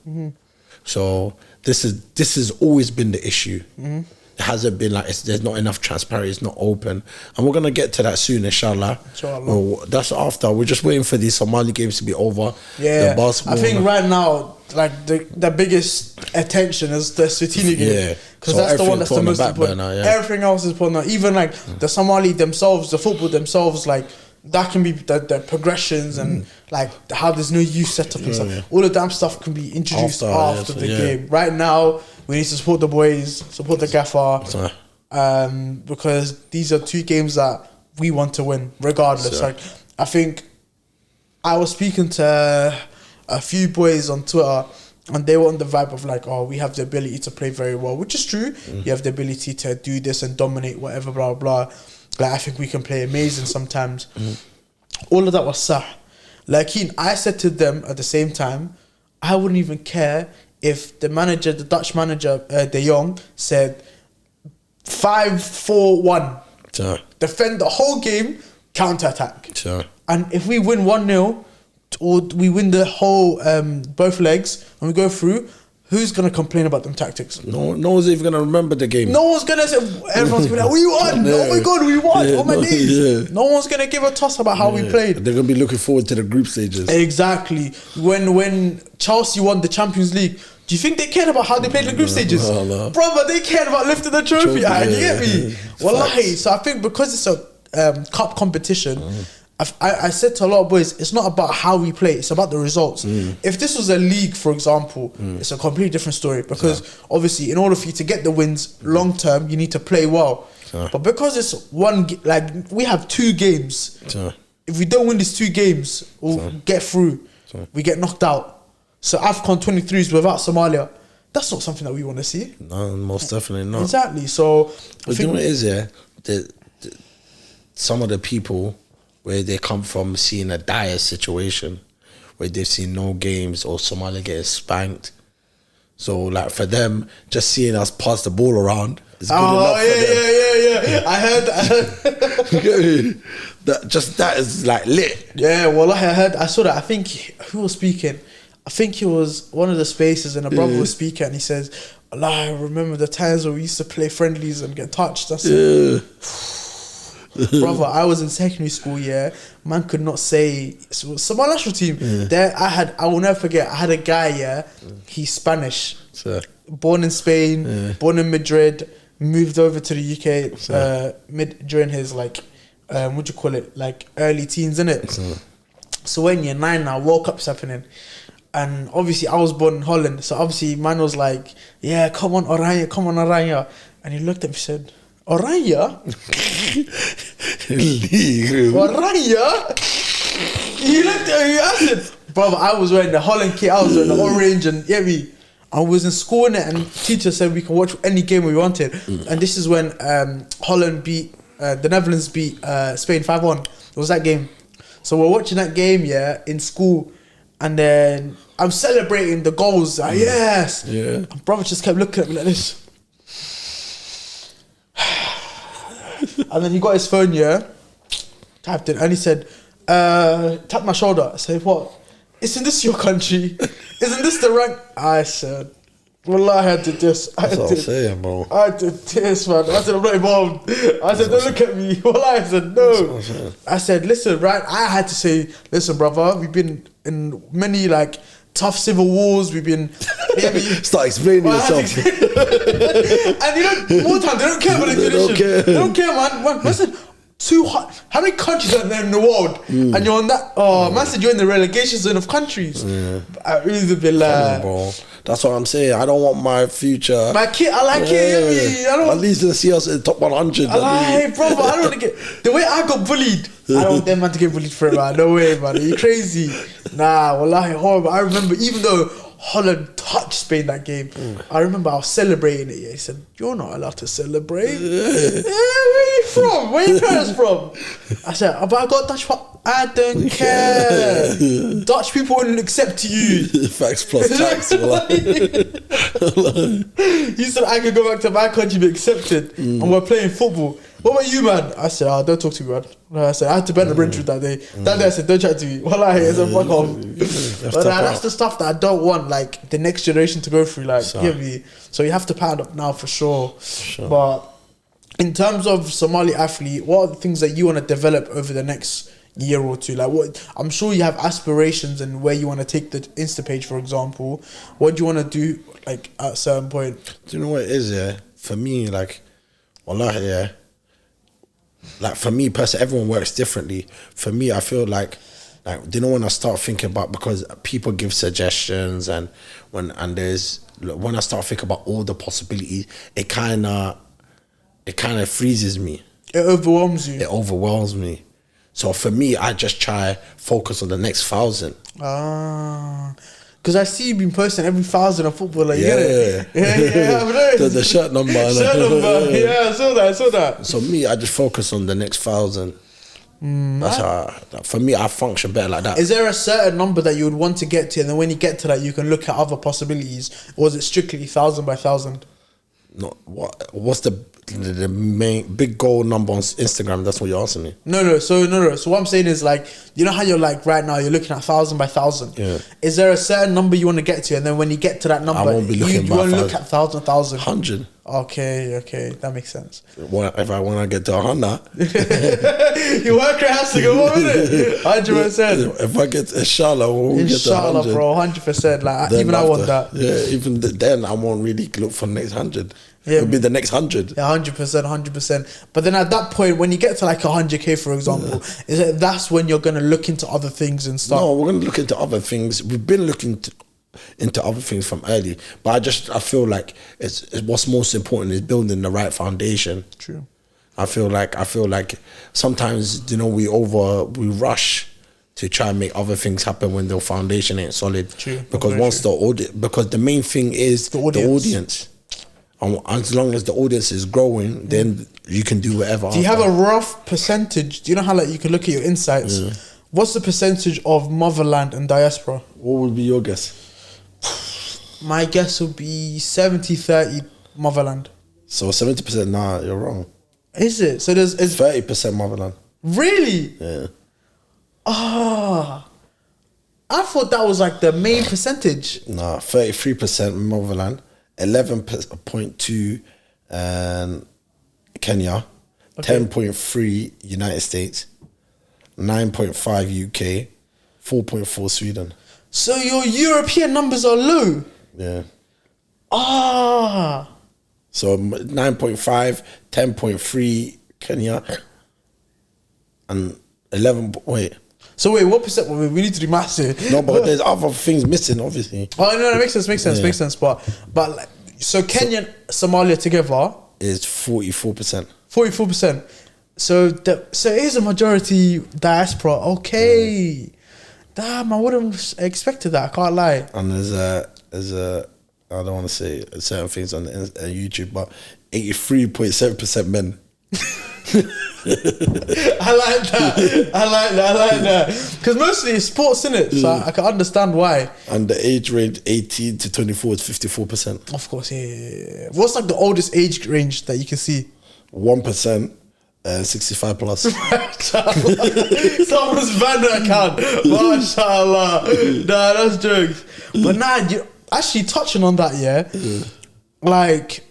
So this has always been the issue. It hasn't been like there's not enough transparency, it's not open, and we're gonna get to that soon, inshallah. Well, that's after. We're just waiting for these Somali games to be over. Yeah, I think right now, like the biggest attention is the Swatini game, because that's the one that's the most important. Everything else is important. Even like the Somali themselves, the football themselves, like that can be the progressions and like how there's no youth setup and stuff. All of that stuff can be introduced after the game. Right now, we need to support the boys, support the gaffer, because these are two games that we want to win, regardless. Like, I think I was speaking to a few boys on Twitter, and they were on the vibe of like, oh, we have the ability to play very well, which is true. You have the ability to do this and dominate whatever, blah, blah. Like, I think we can play amazing sometimes. All of that was sah. Like, I said to them at the same time, I wouldn't even care if the Dutch manager, De Jong, said 5-4-1. Defend the whole game, counter-attack. And if we win 1-0, or we win the whole, both legs, and we go through, who's going to complain about them tactics? No one's even going to remember the game. No one's going to say, everyone's going to be like, we won! Oh my God, we won! Oh my days! No one's going to give a toss about how we played. They're going to be looking forward to the group stages. Exactly. When Chelsea won the Champions League, do you think they cared about how they played the group stages? No. Brother, they cared about lifting the trophy. You get me? Wallahi. So I think because it's a cup competition, I said to a lot of boys, it's not about how we play, it's about the results. If this was a league, for example, it's a completely different story, because obviously in order for you to get the wins long term, you need to play well. But because it's we have 2 games, if we don't win these 2 games, we'll get through. We get knocked out. So AFCON 23s without Somalia, that's not something that we want to see. No, most definitely not. Exactly. So but you know what it is, yeah? Some of the people where they come from seeing a dire situation, where they've seen no games or Somalia getting spanked. So like for them, just seeing us pass the ball around is good enough for them. Yeah. I heard. You get me? That is like lit. Yeah, well, I saw that. I think who was speaking? I think it was one of the spaces, and a brother was speaking, and he says, Allah, I remember the times where we used to play friendlies and get touched. That's it. Brother, I was in secondary school, man could not say Somali national team. There I will never forget, I had a guy, he's Spanish. Born in Spain, born in Madrid, moved over to the UK during his what do you call it? Like early teens, innit? So when you're 9 now, World Cup's happening. And obviously I was born in Holland, so obviously man was like, yeah, come on Oranje. And he looked at me and said, Oranje? Oranje? He looked at me, I said, brother, I was wearing the Holland kit, I was wearing the orange, and I was in school and teacher said we can watch any game we wanted. And this is when Holland beat, the Netherlands beat Spain 5-1. It was that game. So we're watching that game, in school. And then I'm celebrating the goals. Yes. Yeah. And brother just kept looking at me like this. And then he got his phone, tapped it, and he said, tap my shoulder. I said, what? Isn't this your country? Isn't this the rank? I said, Wallah, I did this. That's what I'm saying, bro. I did this, man. I said, I'm not involved. I said, don't look at me. Wallah, I said, no. I said, listen, right? I had to say, listen, brother, we've been in many, tough civil wars. We've been... Start explaining yourself. And more time, they don't care about the tradition. They don't care, man. Listen, how many countries are there in the world? And you're on that... man said you're in the relegation zone of countries. I really been like... That's what I'm saying. I don't want my future. My kid, I like it. I don't. At least to see us in the top 100. Hey, brother, I don't want to get the way I got bullied. I don't want them man to get bullied for it, man. No way, man. Are you crazy? Nah, wallahi, horrible. I remember, even though Holland touched Spain that game, I remember I was celebrating it. He said, "You're not allowed to celebrate." Where are you from? Where are your parents from? I said, "But I got Dutch." I don't care. Dutch people wouldn't accept you. Facts plus tax. He said I could go back to my country, be accepted, and we're playing football. What about you, man? I said, don't talk to me, man. I said, I had to bend the bridge with that day. That day I said, don't chat to me. Wallahi, I said, fuck off. But that's the stuff that I don't want, the next generation to go through. Give me. So you have to pound up now for sure. But in terms of Somali Athlete, what are the things that you want to develop over the next year or two? What I'm sure you have aspirations and where you want to take the Insta page, for example. What do you want to do at a certain point? Do you know what it is? For me, wallahi, for me personally, everyone works differently. For me, I feel do you know when I start thinking about, because people give suggestions and when I start thinking about all the possibilities, it kind of freezes me. It overwhelms you. It overwhelms me. So for me, I just try focus on the next 1,000. Because I see you been posting every 1,000 of football. You get it? The shirt number. Yeah, I saw that. So me, I just focus on the next 1,000. That's how, for me, I function better like that. Is there a certain number that you would want to get to, and then when you get to that, you can look at other possibilities? Or is it strictly 1,000 by 1,000? No, what's the main big goal number on Instagram? That's what you're asking me. No. So what I'm saying is you know how you're right now, you're looking at 1,000 by 1,000. Yeah. Is there a certain number you want to get to, and then when you get to that number, I won't be looking you want to look at 1,000. 100. Okay, that makes sense. If I want to get to 100, your work rate has to go up, innit? 100%. If I get inshallah, we'll get to 100. Bro, 100%. Even I want that. Yeah, even then I won't really look for the next 100. It'll be the next 100. Yeah, 100%. But then at that point, when you get to like 100k, for example, that's when you're gonna look into other things and stuff. No, we're gonna look into other things. We've been looking into other things from early, but I feel like it's what's most important is building the right foundation. True. I feel like sometimes, you know, we rush to try and make other things happen when the foundation ain't solid. True. Because because the main thing is the audience. And as long as the audience is growing, then you can do whatever. Do you have a rough percentage? Do you know how like you can look at your insights? Yeah. What's the percentage of motherland and diaspora? What would be your guess? My guess would be 70-30 motherland. So 70%? Nah, you're wrong. Is it? So there's 30% motherland. Really? Yeah. Ah, I thought that was like the main percentage. Nah, 33% motherland, 11.2 Kenya, 10.3 United States, 9.5 UK, 4.4 Sweden. So your European numbers are low. Yeah. Ah. So 9.5, 10.3 Kenya, and 11. Wait. So wait, what percent? We need to do maths here. No, but there's other things missing, obviously. Oh no, that makes sense. But like, so Kenya, and Somalia together is 44%. 44%. So it is a majority diaspora. Okay. Damn, I wouldn't have expected that. I can't lie. And there's a I don't want to say certain things on YouTube, but 83.7% men. I like that. Because mostly it's sports, innit? So I can understand why. And the age range 18 to 24 is 54%. Of course, yeah. What's like the oldest age range that you can see? 1%. 65 plus. Someone's banner account. MashaAllah. Nah, that's jokes. But nah, you actually touching on that, yeah. Like,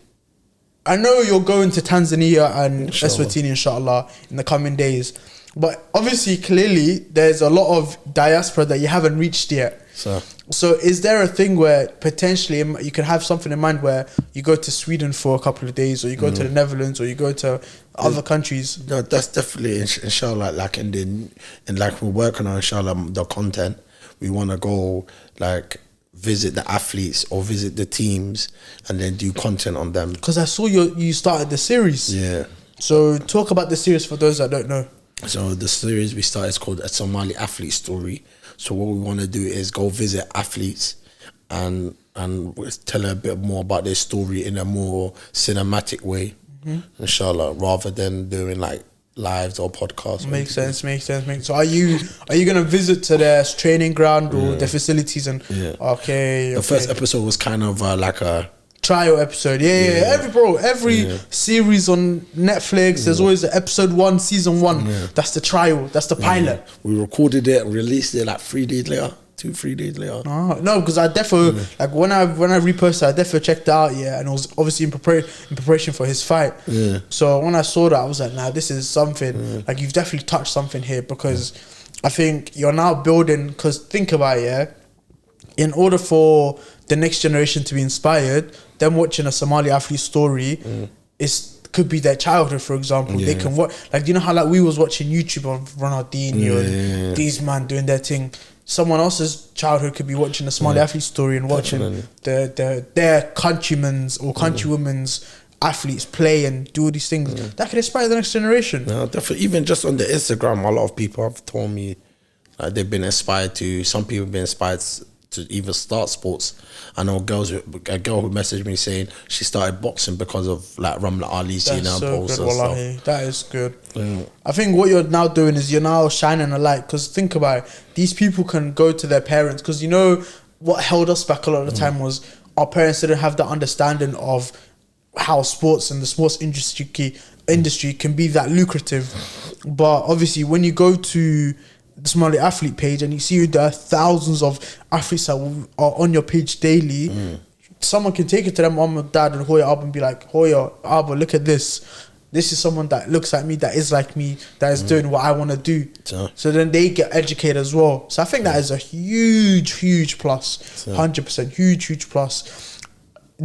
I know you're going to Tanzania and Eswatini, inshallah, in the coming days. But obviously, clearly, there's a lot of diaspora that you haven't reached yet. So is there a thing where potentially you could have something in mind where you go to Sweden for a couple of days, or you go to the Netherlands, or you go to other countries? No, that's definitely, inshallah, like, and like we're working on, inshallah, the content. We want to go, like, visit the athletes or visit the teams and then do content on them. Because I saw you started the series. Yeah. So talk about the series for those that don't know. So the series we started is called A Somali Athlete Story. So what we want to do is go visit athletes and tell a bit more about their story in a more cinematic way, inshallah, rather than doing like lives or podcasts. Makes sense. So are you gonna visit to their training ground or their facilities and okay. The first episode was kind of like a trial episode. Every series on Netflix, there's always episode 1, season 1. That's the trial. That's the pilot. We recorded it and released it like 3 days later. 2-3 days later. No, because I definitely like when I reposted, I definitely checked it out, and it was obviously in preparation for his fight. So when I saw that, I was like, nah, this is something. Like, you've definitely touched something here, because I think you're now building. Because think about it, in order for the next generation to be inspired, them watching a Somali athlete story could be their childhood, for example. They can watch, like, you know how like we was watching YouTube on Ronaldinho and these man doing their thing. Someone else's childhood could be watching a Somali athlete story and watching their countrymen's or countrywomen's athletes play and do all these things. That could inspire the next generation. Yeah, definitely. Even just on the Instagram, a lot of people have told me they've been inspired to. Some people have been inspired to even start sports. I know a girl who messaged me saying she started boxing because of like Ramla Ali seeing her posts and stuff. That is good. I think what you're now doing is you're now shining a light, because think about it, these people can go to their parents, because you know what held us back a lot of the time was our parents didn't have the understanding of how sports and the sports industry can be that lucrative. But obviously when you go to the Somali Athlete page and you see there are thousands of athletes that are on your page daily, someone can take it to their mom and dad and Hoya Abba and be like, Hoya Abba, look at this. This is someone that looks like me, that is like me, that is doing what I want to do. So then they get educated as well. So I think that is a huge plus. 100% huge plus.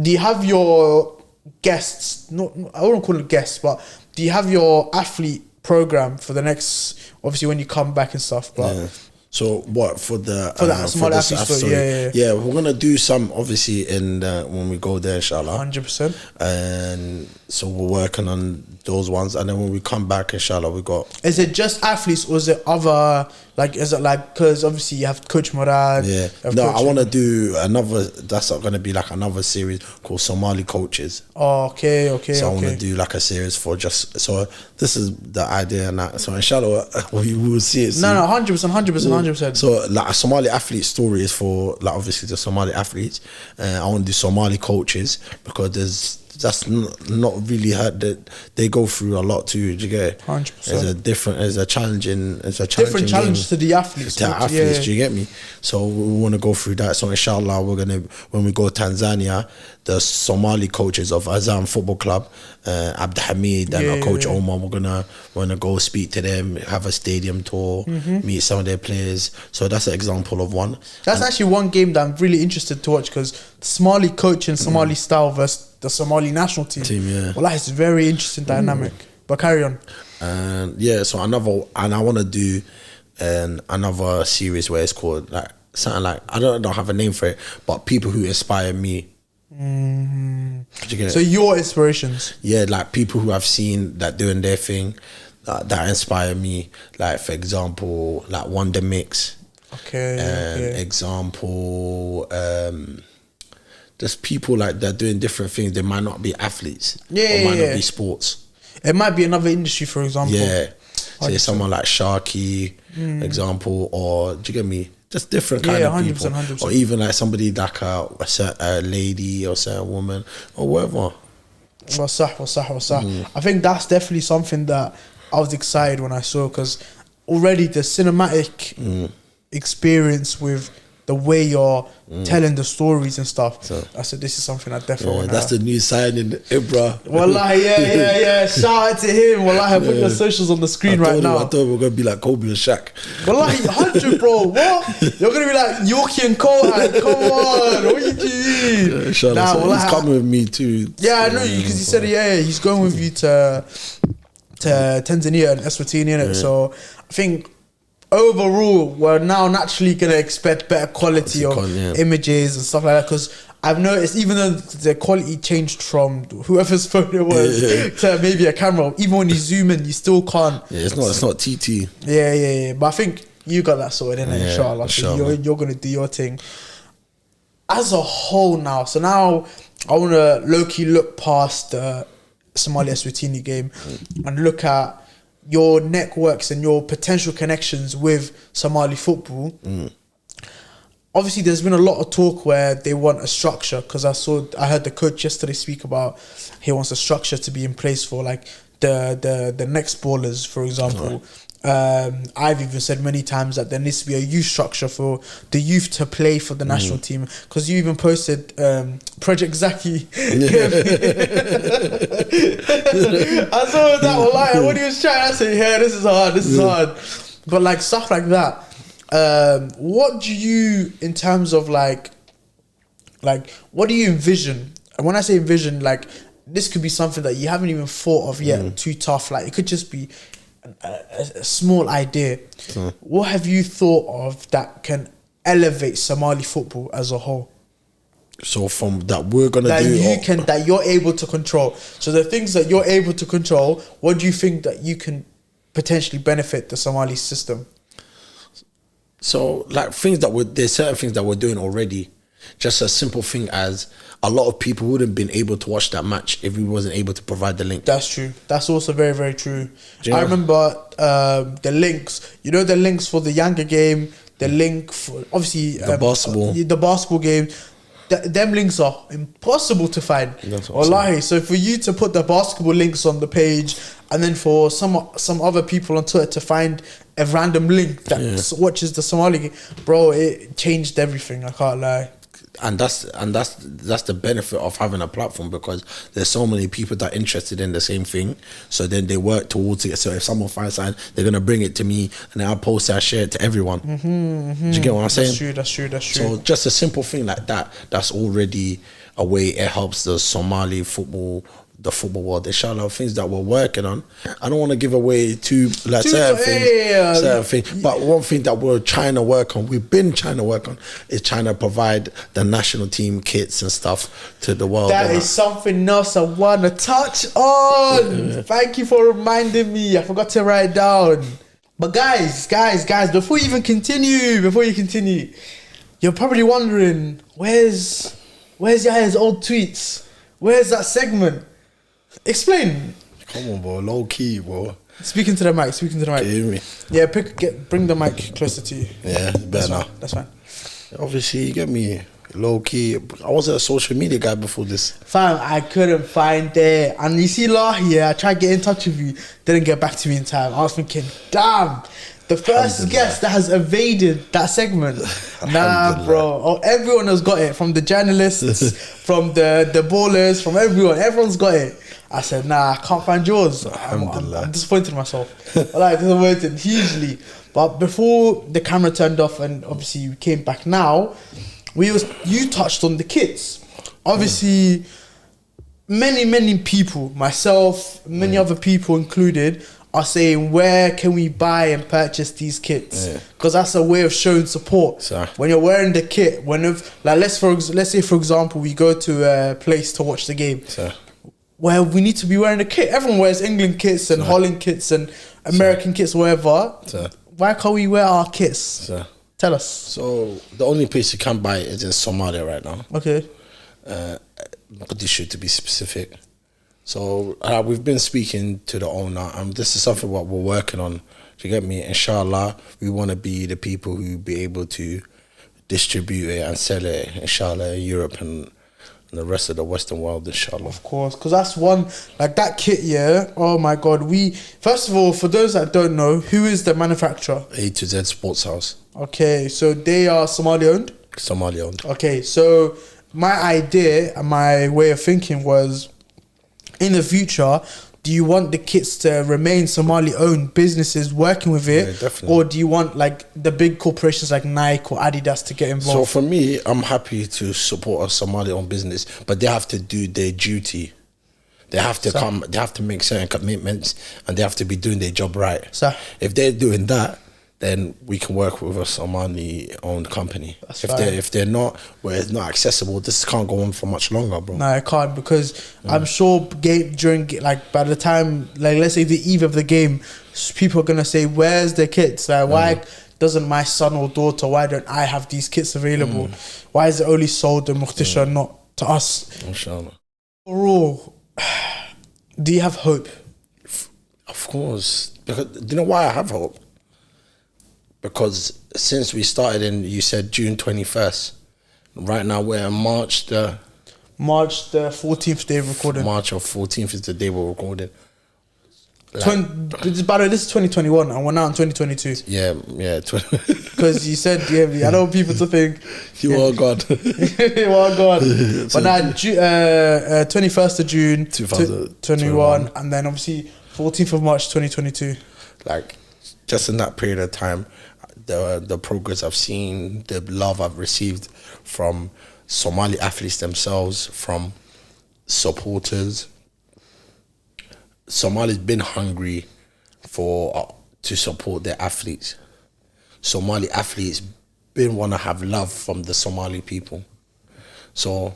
Do you have your guests? Not I wouldn't call it guests, but do you have your athlete program for the next? Obviously, when you come back and stuff, but. Yeah. So what for the Small Athlete story? Yeah, we're gonna do some obviously when we go there, inshallah. 100%. And so we're working on those ones, and then when we come back, inshallah, we got. Is it just athletes, or is it other? Like, is it like, because obviously you have Coach Murad? Yeah. No, I want to do another. That's going to be like another series called Somali Coaches. Oh, okay. So I want to do like a series for just. So this is the idea, and that. So inshallah, we will see it soon. No, 100%. So like a Somali athlete story is for like obviously the Somali athletes. I want to do Somali coaches because that's not really hard. That they go through a lot too. Do you get it? 100%. There's a challenging different challenge to the athletes. Do you get me? So we want to go through that. So inshallah, we're gonna, when we go to Tanzania, the Somali coaches of Azam Football Club, Abd Hamid and our coach Omar, we're gonna go speak to them, have a stadium tour, meet some of their players. So that's an example of one. That's actually one game that I'm really interested to watch, because Somali coach and Somali style versus the Somali national team. Well, it's a very interesting dynamic. But carry on. So I want to do another series where it's called like something like, I don't have a name for it, but people who inspire me. So your inspirations? Yeah, like people who I've seen that doing their thing that inspire me. Like for example, like Wonder Mix. Example, just people like they're doing different things. They might not be athletes. Or might not be sports. It might be another industry, for example. Yeah. Say someone like Sharky, example, or do you get me? Just different kind of 100%, people. 100%. Or even like somebody like a lady or say a woman or whatever. I think that's definitely something that I was excited when I saw, because already the cinematic experience with the way you're telling the stories and stuff. So, I said, this is something I definitely want. That's the new signing, Ibra. Wallahi, yeah. Shout out to him. Wallahi, I put your socials on the screen right now. I thought we were going to be like Kobe and Shaq. Wallahi, 100, bro. What? You're going to be like Yorkie and Kohan. Come on. What you doing? He's coming with me too. Yeah, I know you, because he said, he's going with you to Tanzania and Eswatini, innit? So I think overall, we're now naturally going to expect better quality of images and stuff like that, because I've noticed, even though the quality changed from whoever's phone it was to maybe a camera, even when you zoom in, you still can't. It's not TT. Yeah. But I think you got that sorted, innit? Inshallah. So you're going to do your thing. As a whole now, so now I want to low-key look past the Somali Eswatini game and look at your networks and your potential connections with Somali football. Obviously, there's been a lot of talk where they want a structure, because I heard the coach yesterday speak about he wants a structure to be in place for like the next ballers, for example. I've even said many times that there needs to be a youth structure for the youth to play for the national team, because you even posted Project Zaki. I saw that online when he was trying. I said, "Yeah, this is hard. But like stuff like that. What do you, in terms of like what do you envision? And when I say envision, like this could be something that you haven't even thought of yet. Too tough. Like it could just be a small idea. What have you thought of that can elevate Somali football as a whole? So from that we're gonna that do that you're able to control. So the things that you're able to control, what do you think that you can potentially benefit the Somali system? So like there's certain things that we're doing already. Just a simple thing as a lot of people wouldn't have been able to watch that match if we wasn't able to provide the link. That's true. That's also very, very true. I remember the links. You know, the links for the Yanga game, the link for obviously the basketball game. Them links are impossible to find. Wallahi. So for you to put the basketball links on the page, and then for some other people on Twitter to find a random link that watches the Somali game, bro, it changed everything. I can't lie. And that's the benefit of having a platform, because there's so many people that are interested in the same thing. So then they work towards it. So if someone finds something, they're gonna bring it to me, and then I'll post it, I share it to everyone. Do you get what I'm saying? That's true. So just a simple thing like that, that's already a way it helps the Somali football, the football world. Inshallah, things that we're working on. I don't want to give away certain things. But one thing that we're trying to work on, we've been trying to work on, is trying to provide the national team kits and stuff to the world. That is something else I want to touch on. Thank you for reminding me. I forgot to write it down. But guys, before you continue, you're probably wondering, where's Yaya's old tweets? Where's that segment? Explain. Come on, bro. Low key, bro. Speaking to the mic. Can you hear me? Yeah, bring the mic closer to you. Yeah, it's better now. That's fine. Obviously, you get me. Low key. I wasn't a social media guy before this. Fam, I couldn't find it. And you see, I tried to get in touch with you. Didn't get back to me in time. I was thinking, damn. The first guest that has evaded that segment. Nah, bro. Oh, everyone has got it. From the journalists, from the ballers, from everyone. Everyone's got it. I said, nah, I can't find yours. I'm disappointed in myself. Disappointed hugely. But before the camera turned off and obviously you came back now, you touched on the kits. Obviously, many people, myself, many other people included, are saying, where can we buy and purchase these kits? Because that's a way of showing support. When you're wearing the kit, let's say for example we go to a place to watch the game, where we need to be wearing a kit. Everyone wears England kits and Holland kits and American kits, whatever. Why can't we wear our kits? Tell us. So the only place you can buy it is in Somalia right now. Okay. Mogadishu, to be specific. So we've been speaking to the owner, and this is something what we're working on. Do you get me? Inshallah, we want to be the people who be able to distribute it and sell it, inshallah, in Europe and the rest of the Western world, inshallah. Of course, because that's one, like that kit, yeah. Oh my God. First of all, for those that don't know, who is the manufacturer? A2Z Sports House. Okay, so they are Somali owned? Somali owned. Okay, so my idea and my way of thinking was, in the future, do you want the kits to remain Somali-owned businesses working with it? Yeah, definitely. Or do you want like the big corporations like Nike or Adidas to get involved? So for me, I'm happy to support a Somali-owned business, but they have to do their duty. They have to they have to make certain commitments, and they have to be doing their job right. If they're doing that, then we can work with a Somali-owned company. If they're not, where it's not accessible, this can't go on for much longer, bro. No, it can't, because I'm sure by the time, like, let's say the eve of the game, people are gonna say, "Where's the kits? Like, why doesn't my son or daughter? Why don't I have these kits available? Why is it only sold in Muqdisho and not to us?" Inshallah. Overall, do you have hope? Of course. Because, do you know why I have hope? Because since we started you said June 21st, right now we're in March the 14th day of recording. March of 14th is the day we're recording. By the way, this is 2021 and we're now in 2022. Yeah. Because you said, I don't want people to think you are God. You are God. But now, 21st of June 2021, and then obviously 14th of March 2022. Like, just in that period of time, the progress I've seen, the love I've received from Somali athletes themselves, from supporters. Somali's been hungry to support their athletes. Somali athletes want to have love from the Somali people. So,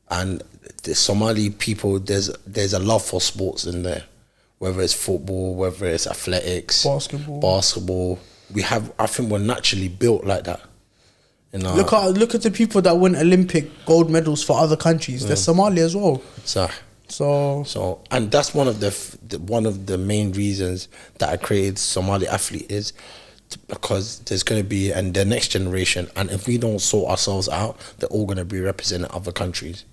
and the Somali people, there's a love for sports in there. Whether it's football, whether it's athletics, basketball. I think we're naturally built like that. Look at the people that win Olympic gold medals for other countries. They're Somali as well. So, and that's one of the main reasons that I created Somali Athlete is because there's going to be the next generation, and if we don't sort ourselves out, they're all going to be representing other countries,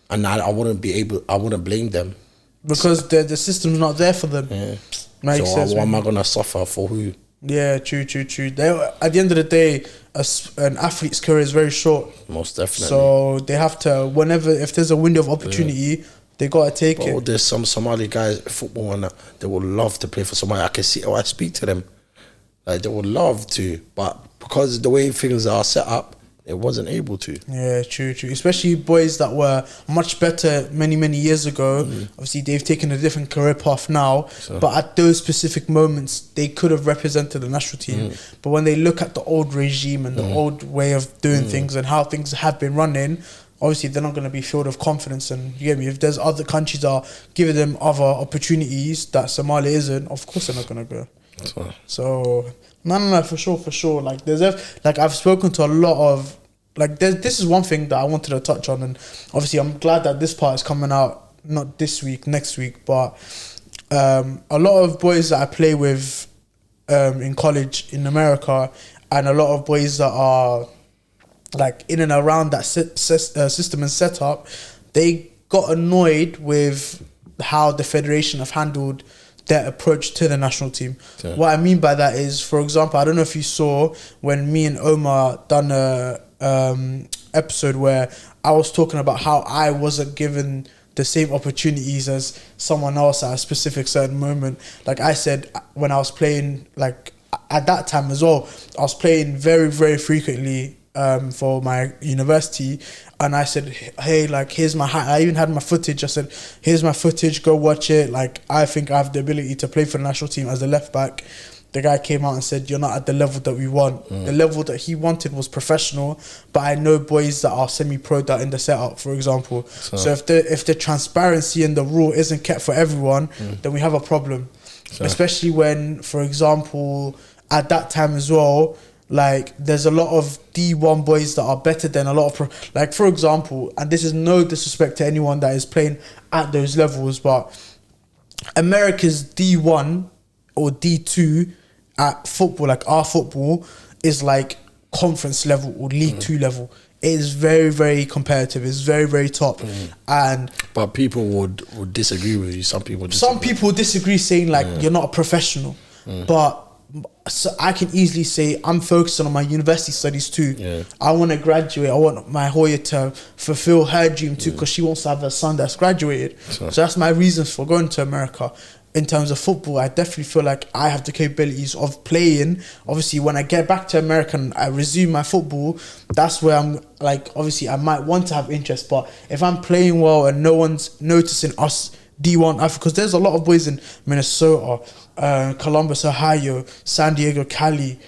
and I wouldn't blame them. Because the system's not there for them. Yeah. Makes sense. Why am I gonna suffer for who? Yeah, true. At the end of the day, an athlete's career is very short. Most definitely. So they have to, if there's a window of opportunity, they gotta take it. There's some Somali guys, football and that, they would love to play for Somalia. I can see, I speak to them, like they would love to, but because the way things are set up, it wasn't able to. Yeah, true. Especially boys that were much better many years ago. Obviously, they've taken a different career path now. But at those specific moments, they could have represented the national team. But when they look at the old regime and the old way of doing things and how things have been running, obviously they're not going to be filled with confidence. And you get me? If there's other countries that are giving them other opportunities that Somalia isn't, of course they're not going to go. So no, for sure. Like I've spoken to a lot of, like, this is one thing that I wanted to touch on, and obviously I'm glad that this part is coming out not this week, next week, but a lot of boys that I play with in college in America, and a lot of boys that are like in and around that system and setup, they got annoyed with how the federation have handled their approach to the national team. Yeah. What I mean by that is, for example, I don't know if you saw when me and Omar done a episode where I was talking about how I wasn't given the same opportunities as someone else at a specific certain moment. Like I said, when I was playing, like at that time as well, I was playing very frequently for my university, and I said, hey, like, here's my I even had my footage. I said, here's my footage, go watch it. Like, I think I have the ability to play for the national team as a left back. The guy came out and said, you're not at the level that we want. The level that he wanted was professional, but I know boys that are semi-pro that are in the setup, for example. So if the transparency and the rule isn't kept for everyone, then we have a problem. Especially when, for example, at that time as well, like, there's a lot of D1 boys that are better than a lot of like, for example, and this is no disrespect to anyone that is playing at those levels, but America's D1 or D2 at football, like our football, is like conference level or League 2 level. It is very competitive. It's very top. But people would disagree with you. Some people disagree, saying like, you're not a professional. But so I can easily say I'm focusing on my university studies too. I want to graduate. I want my Hoya to fulfill her dream too, because she wants to have a son that's graduated. So that's my reasons for going to America. In terms of football, I definitely feel like I have the capabilities of playing. Obviously, when I get back to America and I resume my football, that's where I'm like, obviously I might want to have interest, but if I'm playing well and no one's noticing us D1 Africa, because there's a lot of boys in Minnesota, Columbus, Ohio, San Diego, Cali,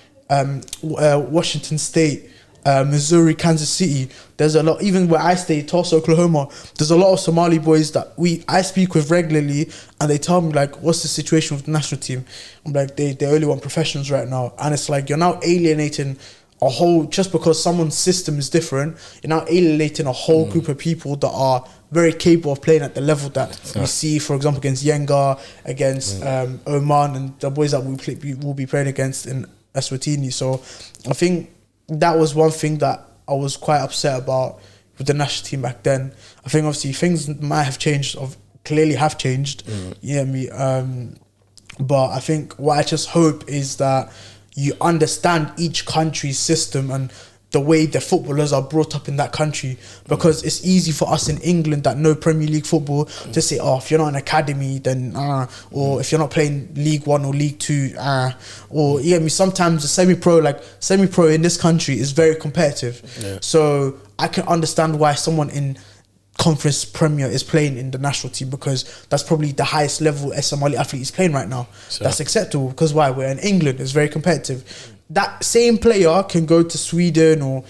Washington State, Missouri, Kansas City. There's a lot, even where I stay, Tulsa, Oklahoma, there's a lot of Somali boys that I speak with regularly, and they tell me like, what's the situation with the national team? I'm like, they only want professionals right now. And it's like, you're now alienating a whole, just because someone's system is different, you're now alienating a whole group of people that are very capable of playing at the level that we see, for example, against Yenga, against Oman, and the boys that we will be playing against in Eswatini. So I think that was one thing that I was quite upset about with the national team back then. I think obviously things might have changed, clearly have changed. You know me? But I think what I just hope is that you understand each country's system and the way the footballers are brought up in that country, because it's easy for us in England that know Premier League football to say, oh, if you're not an academy, then or if you're not playing League 1 or League 2, or sometimes the semi-pro in this country is very competitive. So I can understand why someone in Conference Premier is playing in the national team, because that's probably the highest level a Somali athlete is playing right now. That's acceptable, because why? We're in England, it's very competitive. That same player can go to Sweden or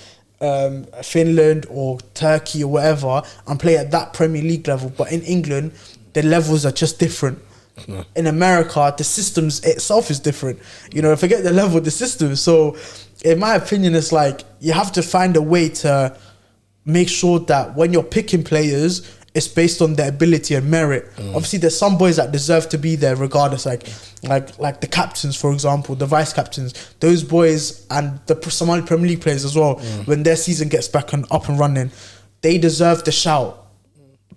Finland or Turkey or whatever and play at that Premier League level, but in England the levels are just different. In America the systems itself is different, forget the level of the system. So in my opinion, it's like you have to find a way to make sure that when you're picking players, it's based on their ability and merit. Obviously, there's some boys that deserve to be there regardless, like the captains, for example, the vice captains. Those boys and the Somali Premier League players as well, when their season gets back and up and running, they deserve the shout.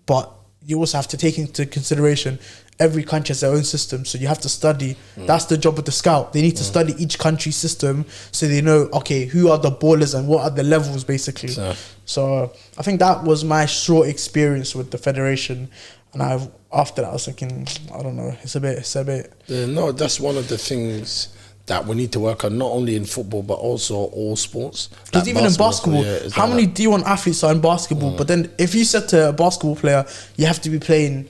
But you also have to take into consideration every country has their own system, so you have to study. That's the job of the scout. They need to study each country's system so they know, okay, who are the ballers and what are the levels, basically. So I think that was my short experience with the federation. And after that I was thinking, I don't know, it's a bit. No, that's one of the things that we need to work on, not only in football but also all sports. Because Like even in basketball, how many that. D1 athletes are in basketball? But then if you said to a basketball player, you have to be playing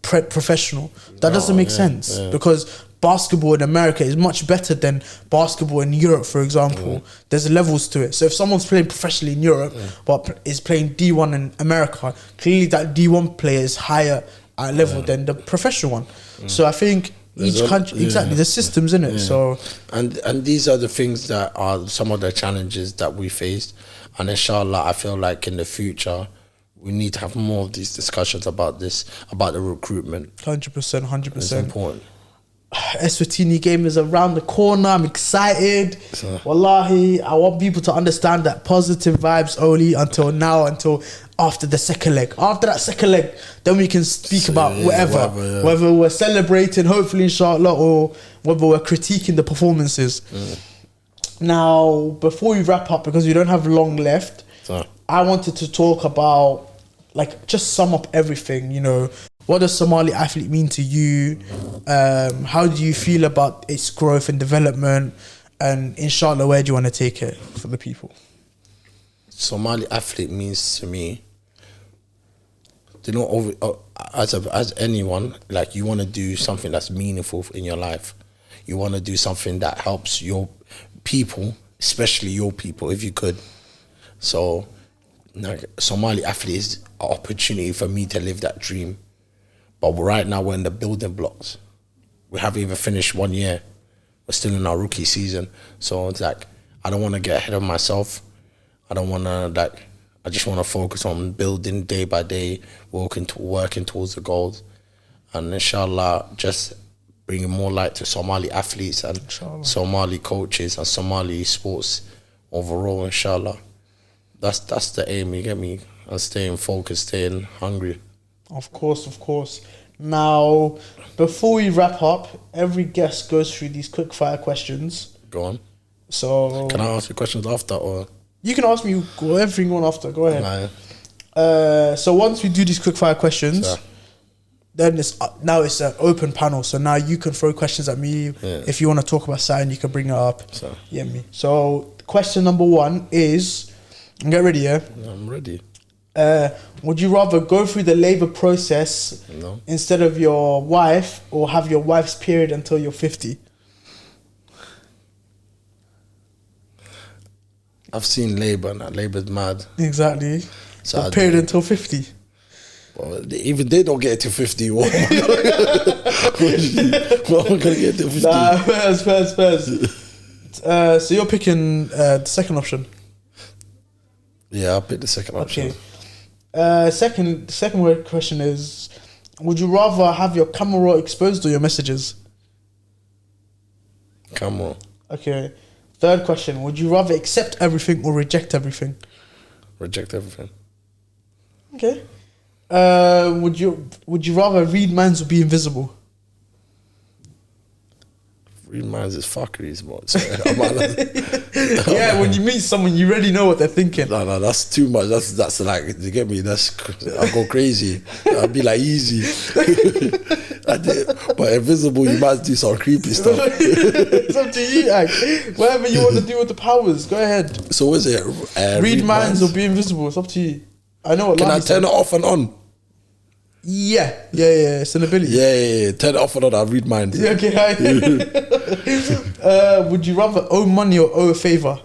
professional, that doesn't make sense. Because basketball in America is much better than basketball in Europe, for example. There's levels to it. So if someone's playing professionally in Europe but is playing D1 in America, clearly that D1 player is higher at level than the professional one. So I think each country, exactly, the systems in it. So and these are the things that are some of the challenges that we faced, and inshallah I feel like in the future we need to have more of these discussions about this, about the recruitment. 100%. It's important. Eswatini game is around the corner. I'm excited. Wallahi, I want people to understand that positive vibes only until now, until after the second leg. After that second leg, then we can speak about whatever. Whether we're celebrating, hopefully, inshallah, or whether we're critiquing the performances. Now, before we wrap up, because we don't have long left, I wanted to talk about, like, just sum up everything, you know. What does Somali Athlete mean to you? How do you feel about its growth and development? And inshallah, where do you want to take it for the people? Somali Athlete means to me, you know, as anyone, like, you want to do something that's meaningful in your life. You want to do something that helps your people, especially your people, if you could. So, like, Somali Athlete is an opportunity for me to live that dream. But right now we're in the building blocks. We haven't even finished 1 year. We're still in our rookie season. So it's like, I don't want to get ahead of myself. I don't want to, like, I just want to focus on building day by day, working towards the goals. And inshallah, just bringing more light to Somali athletes and Somali coaches and Somali sports overall, inshallah. That's the aim, you get me? And staying focused, staying hungry. Of course. Now, before we wrap up, every guest goes through these quick fire questions. Go on. So, can I ask you questions after, or you can ask me everything on after? Go ahead. So once we do these quick fire questions, then it's an open panel. So now you can throw questions at me. If you want to talk about something, you can bring it up. So question number 1 is, get ready, yeah? I'm ready. Would you rather go through the labour process instead of your wife, or have your wife's period until you're 50? I've seen labour, and that labour's mad. Exactly. So the period until 50. Well, even they don't get it to 50. What am I going to get to 50? Nah, first. So you're picking the second option. Yeah, I'll pick the second option. Okay. Second word question is, would you rather have your camera roll exposed or your messages? Camera. Okay. Third question, would you rather accept everything or reject everything? Reject everything. Okay. Would you rather read minds or be invisible? Read minds is fuckeries, but yeah, when you meet someone, you already know what they're thinking. No, that's too much. That's like, you get me? I'll go crazy. I'll be like, easy. But invisible, you might do some creepy stuff. It's up to you, like, whatever you want to do with the powers, go ahead. So is it read minds or be invisible? It's up to you. I know what. Can I turn it off and on? Yeah, it's an ability. Yeah. Turn it off and on. I'll read minds. Yeah, okay. Would you rather owe money or owe a favor?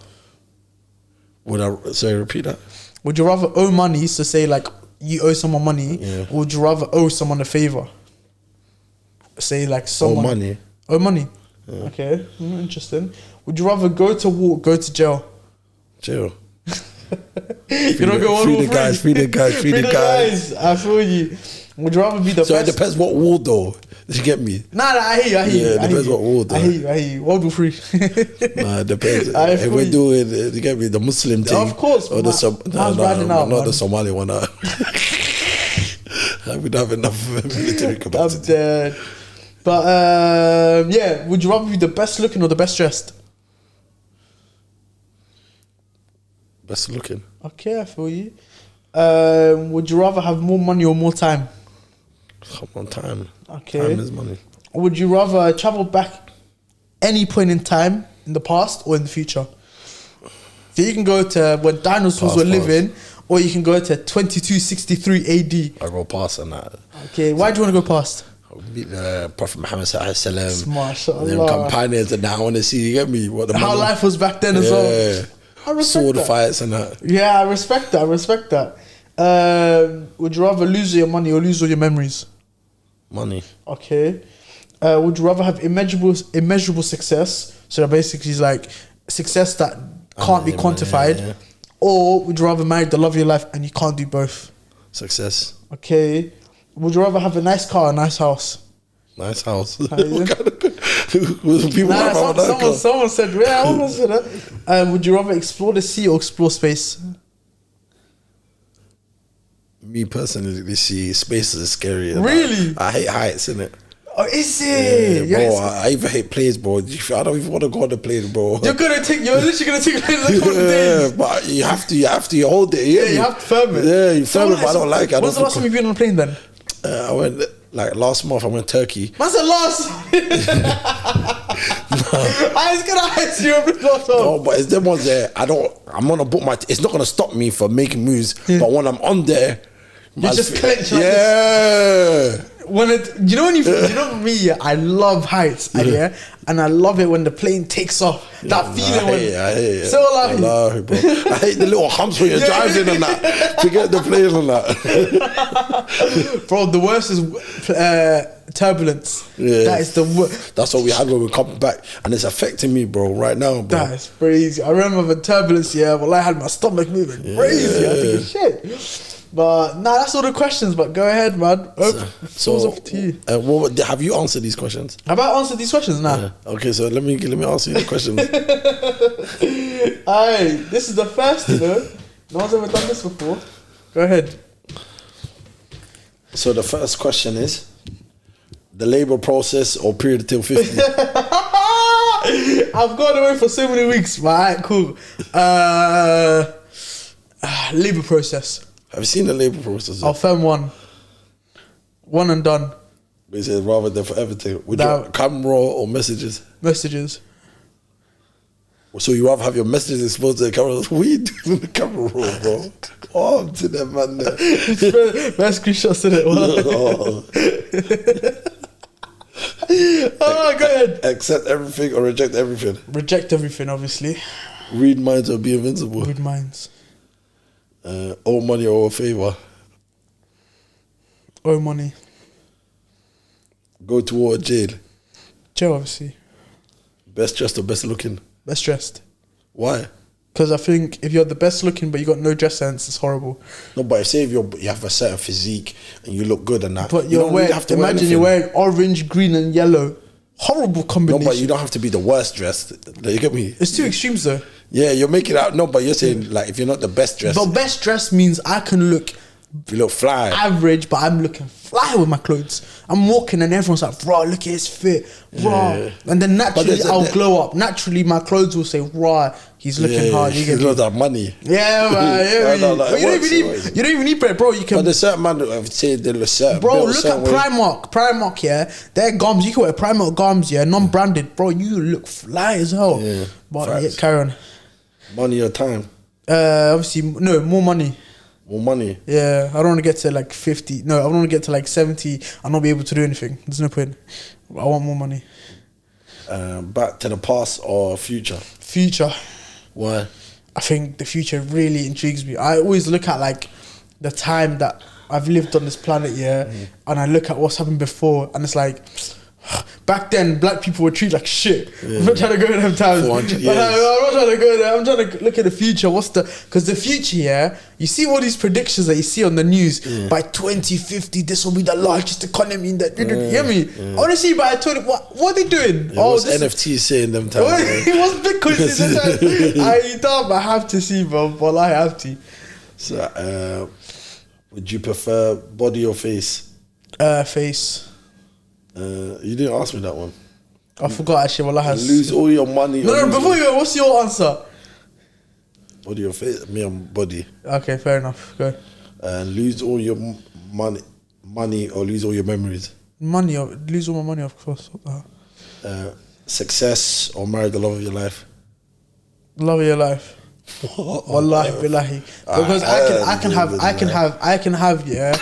Sorry, repeat that. Would you rather owe money, so say like you owe someone money, or would you rather owe someone a favor? Say like someone. Owe money. Yeah. Okay, interesting. Would you rather go to war, go to jail? Jail. You don't go on free the guys. I feel you. Would you rather be the So it depends what ward though. Did you get me? Nah, I hear you. Yeah, it depends what ward though. I hear you. World War III. Nah, it depends. If we're doing, you get me, the Muslim thing. Of course. Or not the Somali one. We don't have enough military capacity. I'm dead. But would you rather be the best looking or the best dressed? Best looking. Okay, I feel you. Would you rather have more money or more time? Come on, time. Okay. Time is money. Would you rather travel back any point in time in the past or in the future. So you can go to when dinosaurs were living, or you can go to 2263 AD. I go past on that. Okay, why do you want to go past? Meet the Prophet Muhammad sallallahu MashaAllah. them companions, and now I want to see, you get me, what the How life was back then as well. I respect sword that. fights and that. Yeah, I respect that. Would you rather lose your money or lose all your memories? Money. Okay. Would you rather have immeasurable success? So basically, it's like success that can't be quantified, or would you rather marry the love of your life and you can't do both? Success. Okay. Would you rather have a nice car or a nice house? Nice house. Someone said, yeah, I want to say that. Would you rather explore the sea or explore space? Me personally, the space is scary. Really? I hate heights, innit? Oh, is it? Yeah, bro, I even hate planes, bro. I don't even want to go on the plane, bro. You're literally gonna take a plane like all the days. But you have to hold it. You have to firm it. Yeah, you firm it, but I don't like it. When's the last time you've been on a plane then? I went like last month. I went Turkey. That's the last. I was gonna ask you last time. No, but it's them ones there. I'm gonna book my. It's not gonna stop me from making moves. But when I'm on there, you just clench like this. When me, I love heights, and I love it when the plane takes off. That feeling I hate it. So I love it, bro. I hate the little humps when you're driving and that. Forget the plane and that. Bro, the worst is turbulence. Yeah. That is the worst. That's what we had when we come back, and it's affecting me, bro, right now, bro. That is crazy. I remember the turbulence, well, I had my stomach moving crazy. I think it's shit. But that's all the questions. But go ahead, man. So off to you. Have you answered these questions? Have I answered these questions now? Yeah. Okay, so let me ask you the questions. Aye, this is the first, No one's ever done this before. Go ahead. So the first question is the labor process or period till 50. I've gone away for so many weeks, but alright, cool. Labor process. Have you seen the labor process? I'll firm one and done. They said rather than for everything. Would you camera or messages? Messages. So you rather have your messages exposed to the camera? What are you doing in the camera roll, bro? Oh, I'm to that man there. Best screenshots in it. Go ahead. Accept everything or reject everything? Reject everything, obviously. Read minds or be invincible? Read minds. Owe money or a favor? Owe money. Go to war or jail? Jail, obviously. Best dressed or best looking? Best dressed. Why? Because I think if you're the best looking but you got no dress sense, it's horrible. No, but say if you have a certain physique and you look good and that, but you don't really have to wear anything. You're wearing orange, green and yellow. Horrible combination. No, but you don't have to be the worst dressed. You get me? It's two extremes though. Yeah, you're making it out. No, but you're saying like if you're not the best dressed. The best dressed means I can look. You look fly. Average, but I'm looking fly with my clothes. I'm walking and everyone's like, "Raw, look at his fit, raw." Yeah. And then naturally I'll glow up. Naturally, my clothes will say, "Raw, he's looking hard." You get me? That money. Yeah, man. You don't even need bread, bro. You can. But there's certain man that say they look certain. Bro, look at Primark. Primark, yeah. Their gums, you can wear Primark gums, yeah, non-branded, bro. You look fly as hell. Yeah. But carry on. Money or time? Obviously, no, more money. More money? Yeah, I don't want to get to like 50. No, I don't want to get to like 70 and not be able to do anything. There's no point. I want more money. Back to the past or future? Future. Why? I think the future really intrigues me. I always look at like the time that I've lived on this planet, and I look at what's happened before, and it's like, back then, black people were treated like shit. I'm not trying to go in them times. 400 years. I'm not trying to go there. I'm trying to look at the future. Because the future, you see all these predictions that you see on the news. By 2050, this will be the largest economy in the. You hear me? Honestly, by 20, what are they doing? What's NFT saying them times? What's Bitcoin saying them times? I have to see, bro. Well, I have to. So, would you prefer body or face? Face. You didn't ask me that one. I forgot actually. Well, lose all your money. No, before you go, what's your answer? Body or face? Me and body. Okay, fair enough. Go. Lose all your money or lose all your memories. Money or lose all my money, of course. Success or marry the love of your life? Love of your life. Wallahi billahi. Because I can have yeah.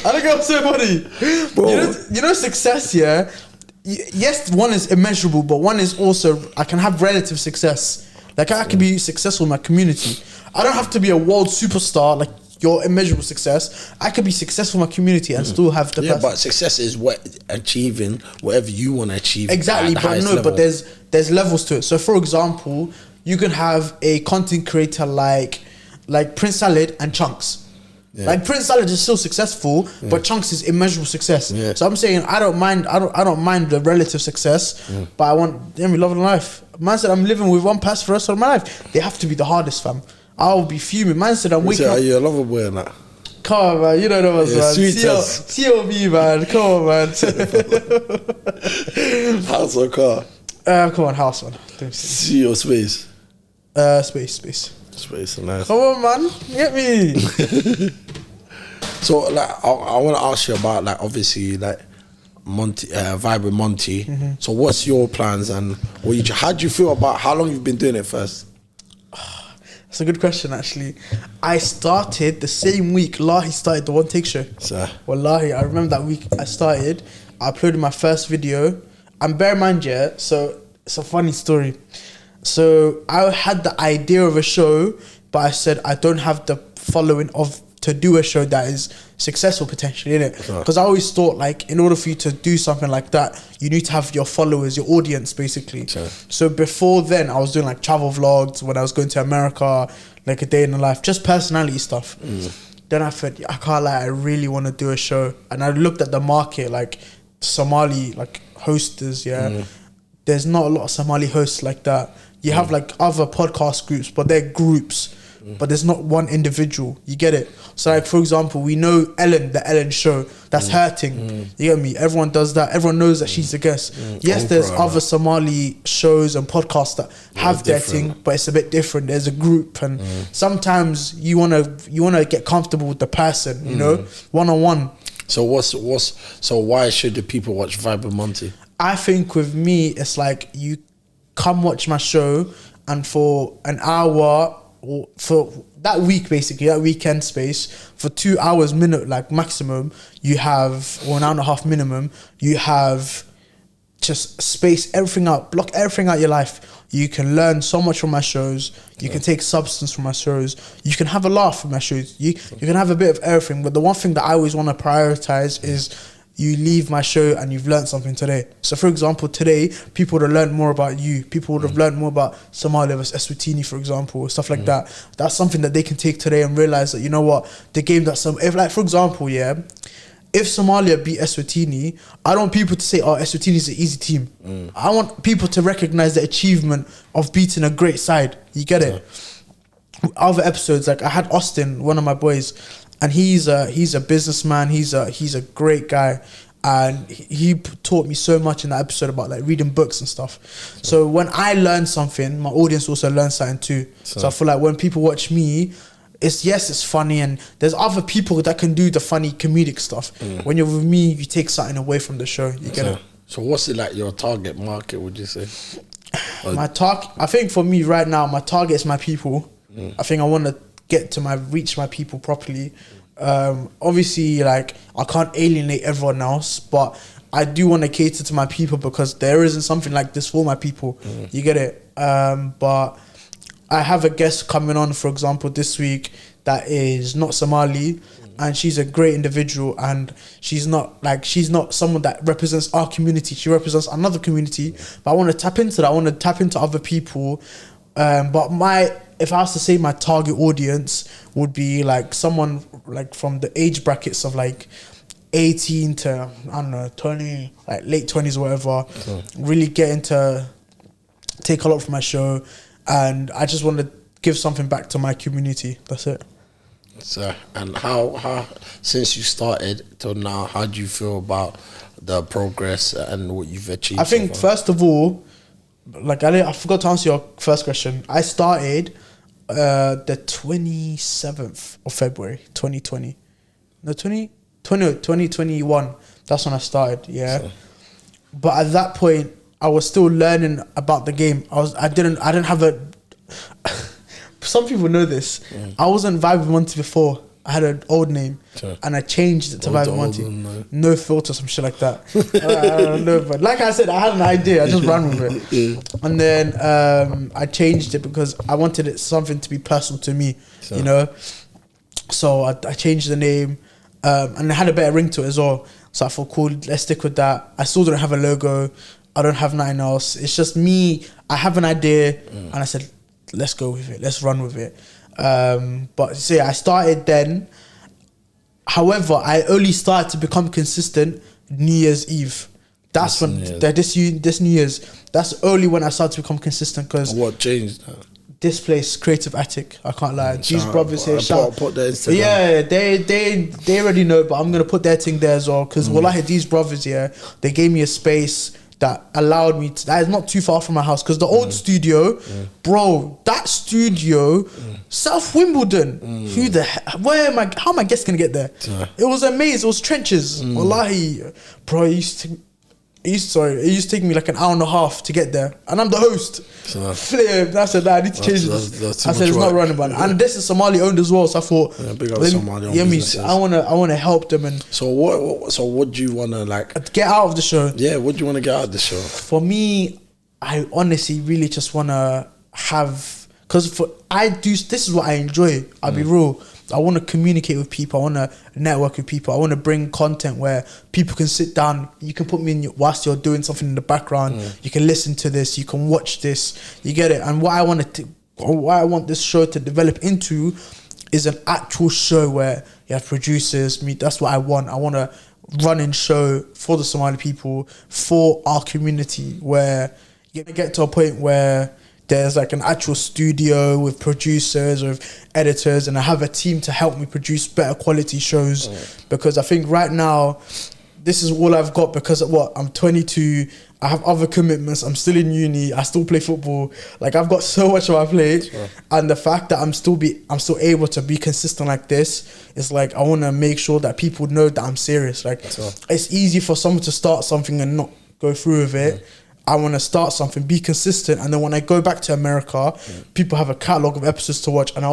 I don't get so funny. Bro. You know success, yeah. Yes, one is immeasurable, but one is also I can have relative success. Like I can be successful in my community. I don't have to be a world superstar like your immeasurable success. I could be successful in my community and still have the but success is achieving whatever you want to achieve. Exactly, but there's levels to it. So for example, you can have a content creator like Prince Salad and Chunks. Yeah. Like Prince Salad is still successful, but Chunks is immeasurable success. Yeah. So I'm saying I don't mind the relative success, but I want them love of life. Man said I'm living with one person for the rest of my life. They have to be the hardest, fam. I'll be fuming. Man said I'm waking up. Are you a lover boy or not? Come on, man. You don't know what's man. COB, man. Come on, man. House or car? Come on, house, man. Sea or space? Space. Space, nice. Come on, man. Get me. So, like, I want to ask you about, like, obviously, like, Monty, vibe with Monty. Mm-hmm. So, what's your plans and how do you feel about how long you've been doing it first? That's a good question, actually. I started the same week Lahi started the One Take Show. Wallahi, I remember that week I started. I uploaded my first video. And bear in mind, yeah, so it's a funny story. So I had the idea of a show, but I said I don't have the following to do a show that is successful potentially, innit? Because I always thought, like, in order for you to do something like that, you need to have your followers, your audience, basically. So before then, I was doing like travel vlogs when I was going to America, like a day in the life, just personality stuff. Then I thought, I can't lie, I really want to do a show. And I looked at the market, like Somali, like hosters, yeah. There's not a lot of Somali hosts like that. You have like other podcast groups, but they're groups. But there's not one individual. You get it? So like, for example, we know Ellen, the Ellen show. That's hurting. You get me? Everyone does that. Everyone knows that she's a guest. Yes, there's other Somali shows and podcasts that have their thing, but it's a bit different. There's a group, and sometimes you wanna get comfortable with the person, you know, one-on-one. So so why should the people watch Vibe with Monty? I think with me, it's like you come watch my show, and for an hour or for that week, basically that weekend space, for 2 hours like maximum, you have, or an hour and a half minimum, you have just space everything out, block everything out your life. You can learn so much from my shows. You can take substance from my shows. You can have a laugh from my shows. You can have a bit of everything. But the one thing that I always want to prioritize is you leave my show and you've learned something today. So for example, today, people would have learned more about you. People would have learned more about Somalia versus Eswatini, for example, stuff like that. That's something that they can take today and realize that, you know what, the game that if like, for example, yeah, if Somalia beat Eswatini, I don't want people to say, oh, Eswatini is an easy team. I want people to recognize the achievement of beating a great side. You get it? Other episodes, like I had Austin, one of my boys, and he's a businessman. He's a great guy, and he taught me so much in that episode about like reading books and stuff. So when I learn something, my audience also learns something too. So I feel like when people watch me, it's funny, and there's other people that can do the funny comedic stuff. When you're with me, you take something away from the show. You get it? So what's it like your target market, would you say? My target, I think for me right now, my target is my people. I think I want to reach my people properly. Obviously, like, I can't alienate everyone else, but I do want to cater to my people because there isn't something like this for my people. You get it? But I have a guest coming on, for example, this week that is not Somali, and she's a great individual, and she's not someone that represents our community. She represents another community, but I want to tap into that. I want to tap into other people. But if I was to say my target audience would be like someone like from the age brackets of like 18 to, I don't know, 20, like late 20s or whatever, really take a lot from my show, and I just want to give something back to my community. That's it. So, and how since you started till now, how do you feel about the progress and what you've achieved? I think first of all, like I forgot to answer your first question. I started the 27th of February 2020. No, 2021. That's when I started, yeah. but at that point, I was still learning about the game. I didn't have a. Some people know this. I wasn't Vibe Monty before. I had an old name, and I changed it to Vibe Monty. No filter, some shit like that. I don't know, but like I said, I had an idea. I just ran with it, and then I changed it because I wanted it something to be personal to me, you know. So I changed the name, and it had a better ring to it as well. So I thought, cool, let's stick with that. I still don't have a logo. I don't have nothing else. It's just me. I have an idea, and I said, let's go with it. Let's run with it. But so yeah, I started then. However, I only started to become consistent New Year's Eve. That's this New Year's. That's only when I started to become consistent. Because what changed? This place, Creative Attic. I can't lie. These brothers here, put their Instagram. Yeah, they already know, but I'm gonna put their thing there as well. Because wallahi, these brothers here, they gave me a space that allowed me to. That is not too far from my house. Because the old studio, bro, that studio, South Wimbledon. Who the hell? How am I guests gonna get there? It was a maze. It was trenches. Wallahi, bro. It used to take me like an hour and a half to get there, and I'm the host. Flip. I said, I need to change this. I said it's not running, man. And this is Somali owned as well, so I thought, big up Somali owned. I wanna help them. And so what do you wanna like get out of the show? Yeah, what do you wanna get out of the show? For me, I honestly really just wanna have, because this is what I enjoy. I'll be real. I want to communicate with people. I want to network with people. I want to bring content where people can sit down. You can put me in whilst you're doing something in the background. You can listen to this. You can watch this. You get it. And what I want this show to develop into is an actual show where you have producers. Me, that's what I want. I want a running show for the Somali people, for our community, where you get to a point where there's like an actual studio with producers, with editors, and I have a team to help me produce better quality shows. Because I think right now, this is all I've got because of what? I'm 22, I have other commitments, I'm still in uni, I still play football. Like I've got so much on my plate. And the fact that I'm still able to be consistent like this is like, I want to make sure that people know that I'm serious. Like it's easy for someone to start something and not go through with it. I want to start something, be consistent, and then when I go back to America, people have a catalogue of episodes to watch, and I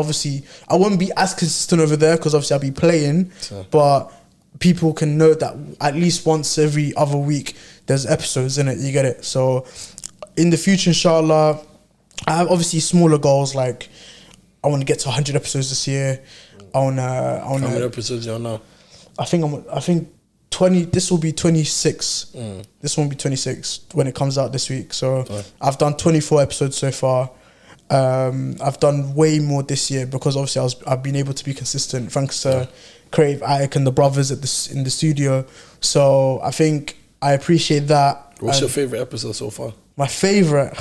won't be as consistent over there because obviously I'll be playing, but people can know that at least once every other week there's episodes in it. You get it? So in the future, inshallah, I have obviously smaller goals. Like I want to get to 100 episodes this year. How many episodes are you on now? I think 20. This will be 26. This won't be 26 when it comes out this week. So I've done 24 episodes so far. I've done way more this year because obviously I've been able to be consistent thanks to Creative Attic and the brothers in the studio. So I think I appreciate that. What's your favorite episode so far? My favorite.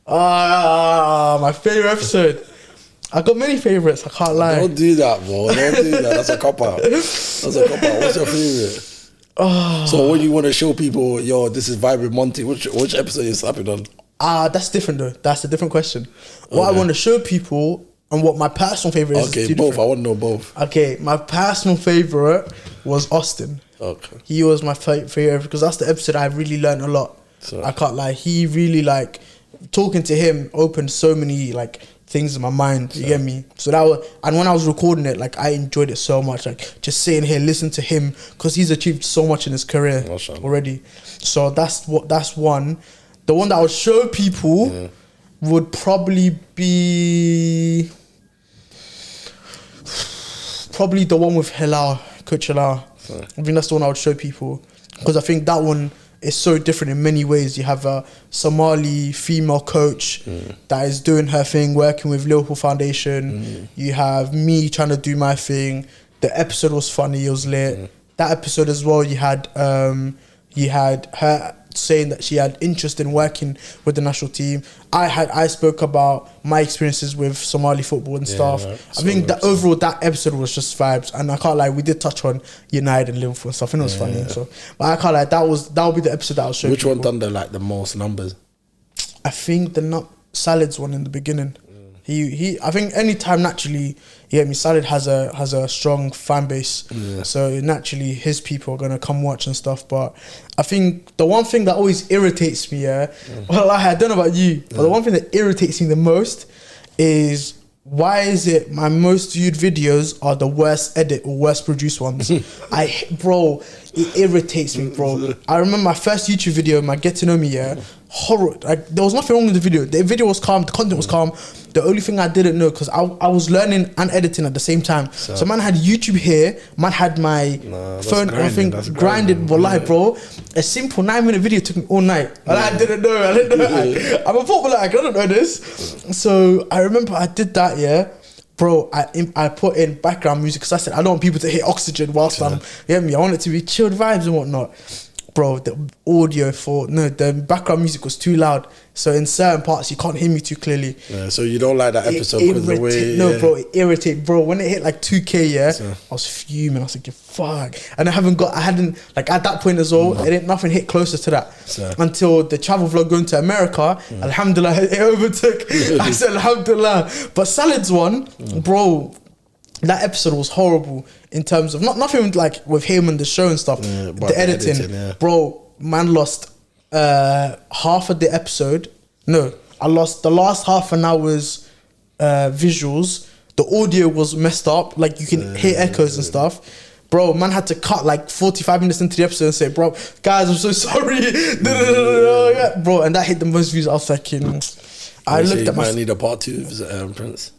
My favorite episode. I got many favorites. I can't lie. Don't do that, bro. Don't do that. That's a cop out. What's your favorite? So when you want to show people, yo, this is Vibe with Monty, which episode are you slapping on? That's different though. That's a different question. What I want to show people and what my personal favorite is. Okay, both. Different. I want to know both. Okay, my personal favorite was Austin. Okay. He was my favorite because that's the episode I really learned a lot. I can't lie. He really talking to him opened so many things in my mind. You get me? So that was, and when I was recording it, I enjoyed it so much. Just sitting here, listen to him because he's achieved so much in his career already. So that's one. The one that I would show people would probably be the one with Coach Hilal. I think that's the one I would show people because I think that one is so different in many ways. You have a Somali female coach that is doing her thing, working with Liverpool Foundation. You have me trying to do my thing. The episode was funny, it was lit. That episode as well, you had her saying that she had interest in working with the national team. I spoke about my experiences with Somali football and stuff. Right. I think that overall that episode was just vibes, and I can't lie, we did touch on United and Liverpool and stuff, and it was funny. So, but I can't lie, that would be the episode that I'll show. Which people. one done the most numbers? I think the nut salads one in the beginning. I think anytime naturally you get me, Salad has a strong fan base, so naturally his people are gonna come watch and stuff. But I think the one thing that always irritates me, well, I don't know about you, but the one thing that irritates me the most is, why is it my most viewed videos are the worst edit or worst produced ones? Bro, it irritates me, bro. I remember my first YouTube video, my Get to Know Me, horror. Like, there was nothing wrong with the video. The video was calm, the content was calm. The only thing I didn't know, because I was learning and editing at the same time. So man had YouTube here, man had my phone, grinded, wallahi, bro. A simple 9-minute video took me all night. And I didn't know. I'm a footballer, I don't know this. So I remember I did that, bro. I put in background music because I said I don't want people to hit oxygen whilst I'm, I want it to be chilled vibes and whatnot. Bro, the the background music was too loud. So in certain parts, you can't hear me too clearly. Yeah, so you don't like that episode because the way... No, bro, it irritated. Bro, when it hit like 2K, I was fuming. I was like, fuck. And I hadn't, like at that point as well, nothing hit closer to that. Until the travel vlog going to America, alhamdulillah, it overtook. I said, alhamdulillah. But Salad's one, bro... That episode was horrible in terms of nothing like with him and the show and stuff. The editing, bro. Man lost half of the episode. No, I lost the last half an hour's visuals. The audio was messed up. Like you can hear echoes and stuff. Bro, man had to cut like 45 minutes into the episode and say, bro, guys, I'm so sorry. Bro, and that hit the most views. I was like, I looked at my... might need a part 2 of Prince.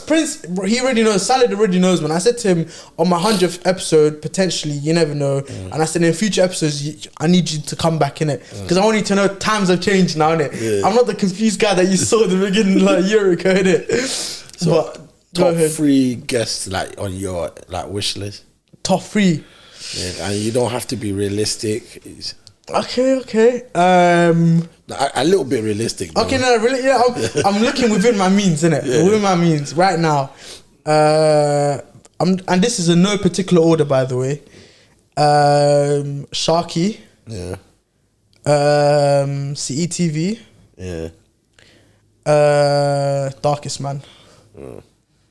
Prince, he already knows. Salad already knows, man. I said to him on my 100th episode, potentially, you never know. And I said in future episodes, I need you to come back in it because I want you to know times have changed now, innit? I'm not the confused guy that you saw at the beginning like a year ago, innit? So, top 3 guests like on your like wish list. Top 3, and you don't have to be realistic. Okay. A little bit realistic. Though. Okay, no, really, I'm looking within my means, innit? Within my means right now. And this is in no particular order, by the way. Sharky. CETV. Darkest Man.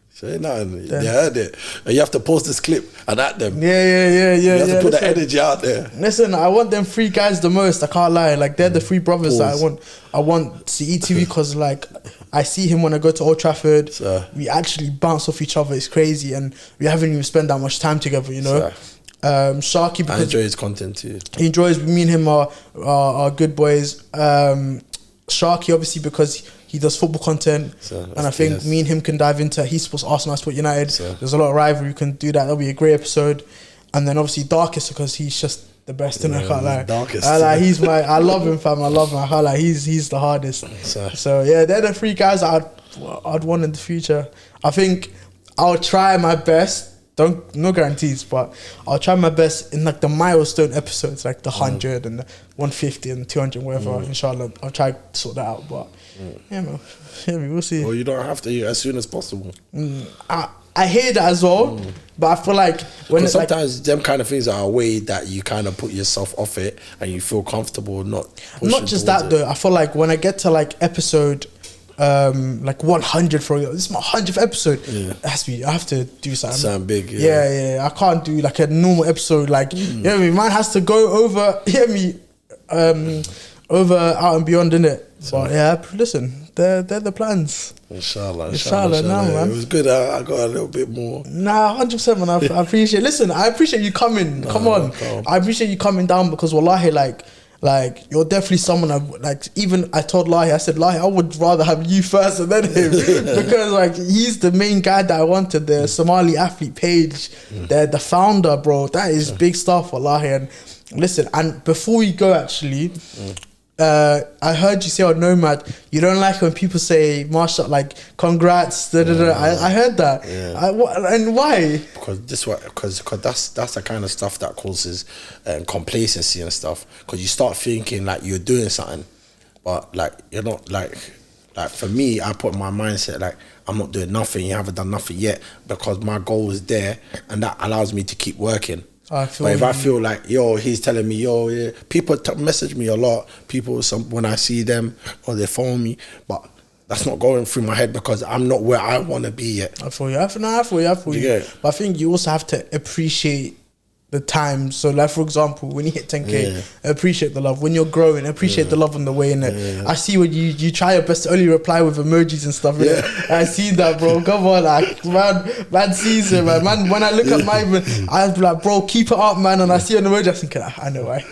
Say nothing. You heard it. And you have to post this clip and at them. Yeah. You have to put the energy out there. Listen, I want them 3 guys the most. I can't lie. Like they're the 3 brothers that I want. I want CETV because like I see him when I go to Old Trafford. We actually bounce off each other. It's crazy, and we haven't even spent that much time together. You know. Sharky, because I enjoy his content too. He enjoys. Me and him are good boys. Sharky, obviously, because he does football content, and I think me and him can dive into. He supports Arsenal, I support United. There's a lot of rivalry. We can do that. That'll be a great episode. And then obviously Darkest, because he's just the best, and I can't lie. Darkest. I love him, fam. I love him. I can't lie. He's the hardest. So yeah, they're the 3 guys I'd want in the future. I think I'll try my best. No guarantees, but I'll try my best in like the milestone episodes, like the 100 and the 150 and the 200, whatever. Inshallah, I'll try to sort that out. But yeah, man, we'll see. Well, you don't have to as soon as possible. I hear that as well, but I feel like when sometimes them kind of things are a way that you kind of put yourself off it and you feel comfortable not just that though. I feel like when I get to like episode like 100 for this is my 100th episode. It has to be. I have to do something. Sound big. Yeah. I can't do like a normal episode. Like you know what I mean? Mine has to go over. Over out and beyond, innit? But yeah, listen, they're the plans. Inshallah, man. It was good. I got a little bit more. 100%, man. I appreciate. Listen, I appreciate you coming. Come on, I appreciate you coming down because wallahi, like you're definitely someone even I told Lahi, I said, Lahi, I would rather have you first and then him because like he's the main guy that I wanted, the Somali Athlete page, the founder, bro. That is big stuff, wallahi. And listen, and before we go, actually, I heard you say on Nomad, you don't like when people say Mashallah, like congrats. I heard that. And why? Because that's the kind of stuff that causes complacency and stuff. Because you start thinking like you're doing something, but like you're not. Like for me, I put my mindset like I'm not doing nothing. You haven't done nothing yet because my goal is there, and that allows me to keep working. But if I feel like, he's telling me, people message me a lot. People, when I see them or they phone me, but that's not going through my head because I'm not where I want to be yet. I feel you. I feel you. get it? But I think you also have to appreciate the time. So, like for example, when you hit 10K, appreciate the love. When you're growing, appreciate the love on the way. In it, I see when you try your best to only reply with emojis and stuff. Yeah, I see that, bro. Come on, like man sees it, man. When I look at my, I was like, bro, keep it up, man. And I see an emoji, I think, I know why.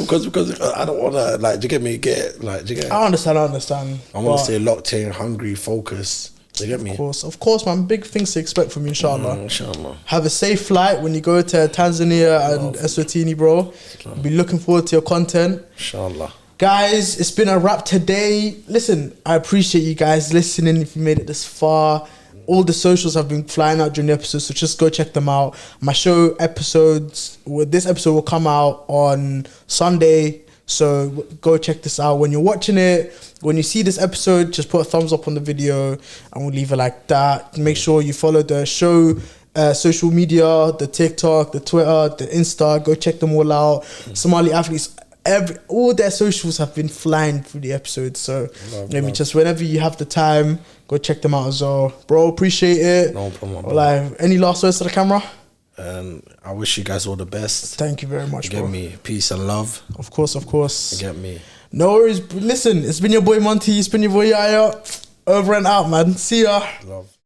because I don't want to, like, do you get me? Do you get? I understand. I want to stay locked in, hungry, focused. Do you get me? Of course, man. Big things to expect from you, inshallah. Inshallah. Have a safe flight when you go to Tanzania and Eswatini, bro. Be looking forward to your content. Inshallah. Guys, it's been a wrap today. Listen, I appreciate you guys listening if you made it this far. All the socials have been flying out during the episode, so just go check them out. My show episodes, this episode will come out on Sunday. So go check this out. When you're watching it, when you see this episode, just put a thumbs up on the video and we'll leave it like that. Make sure you follow the show social media, the TikTok, the Twitter, the Insta. Go check them all out. Somali Athletes, all their socials have been flying through the episode. So maybe just whenever you have the time, go check them out as well. Bro, appreciate it. No problem. Like, any last words to the camera? I wish you guys all the best. Thank you very much, bro. Get me peace and love. Of course. Get me. No worries. Listen, it's been your boy Monty. It's been your boy Yaya. Over and out, man. See ya. Love.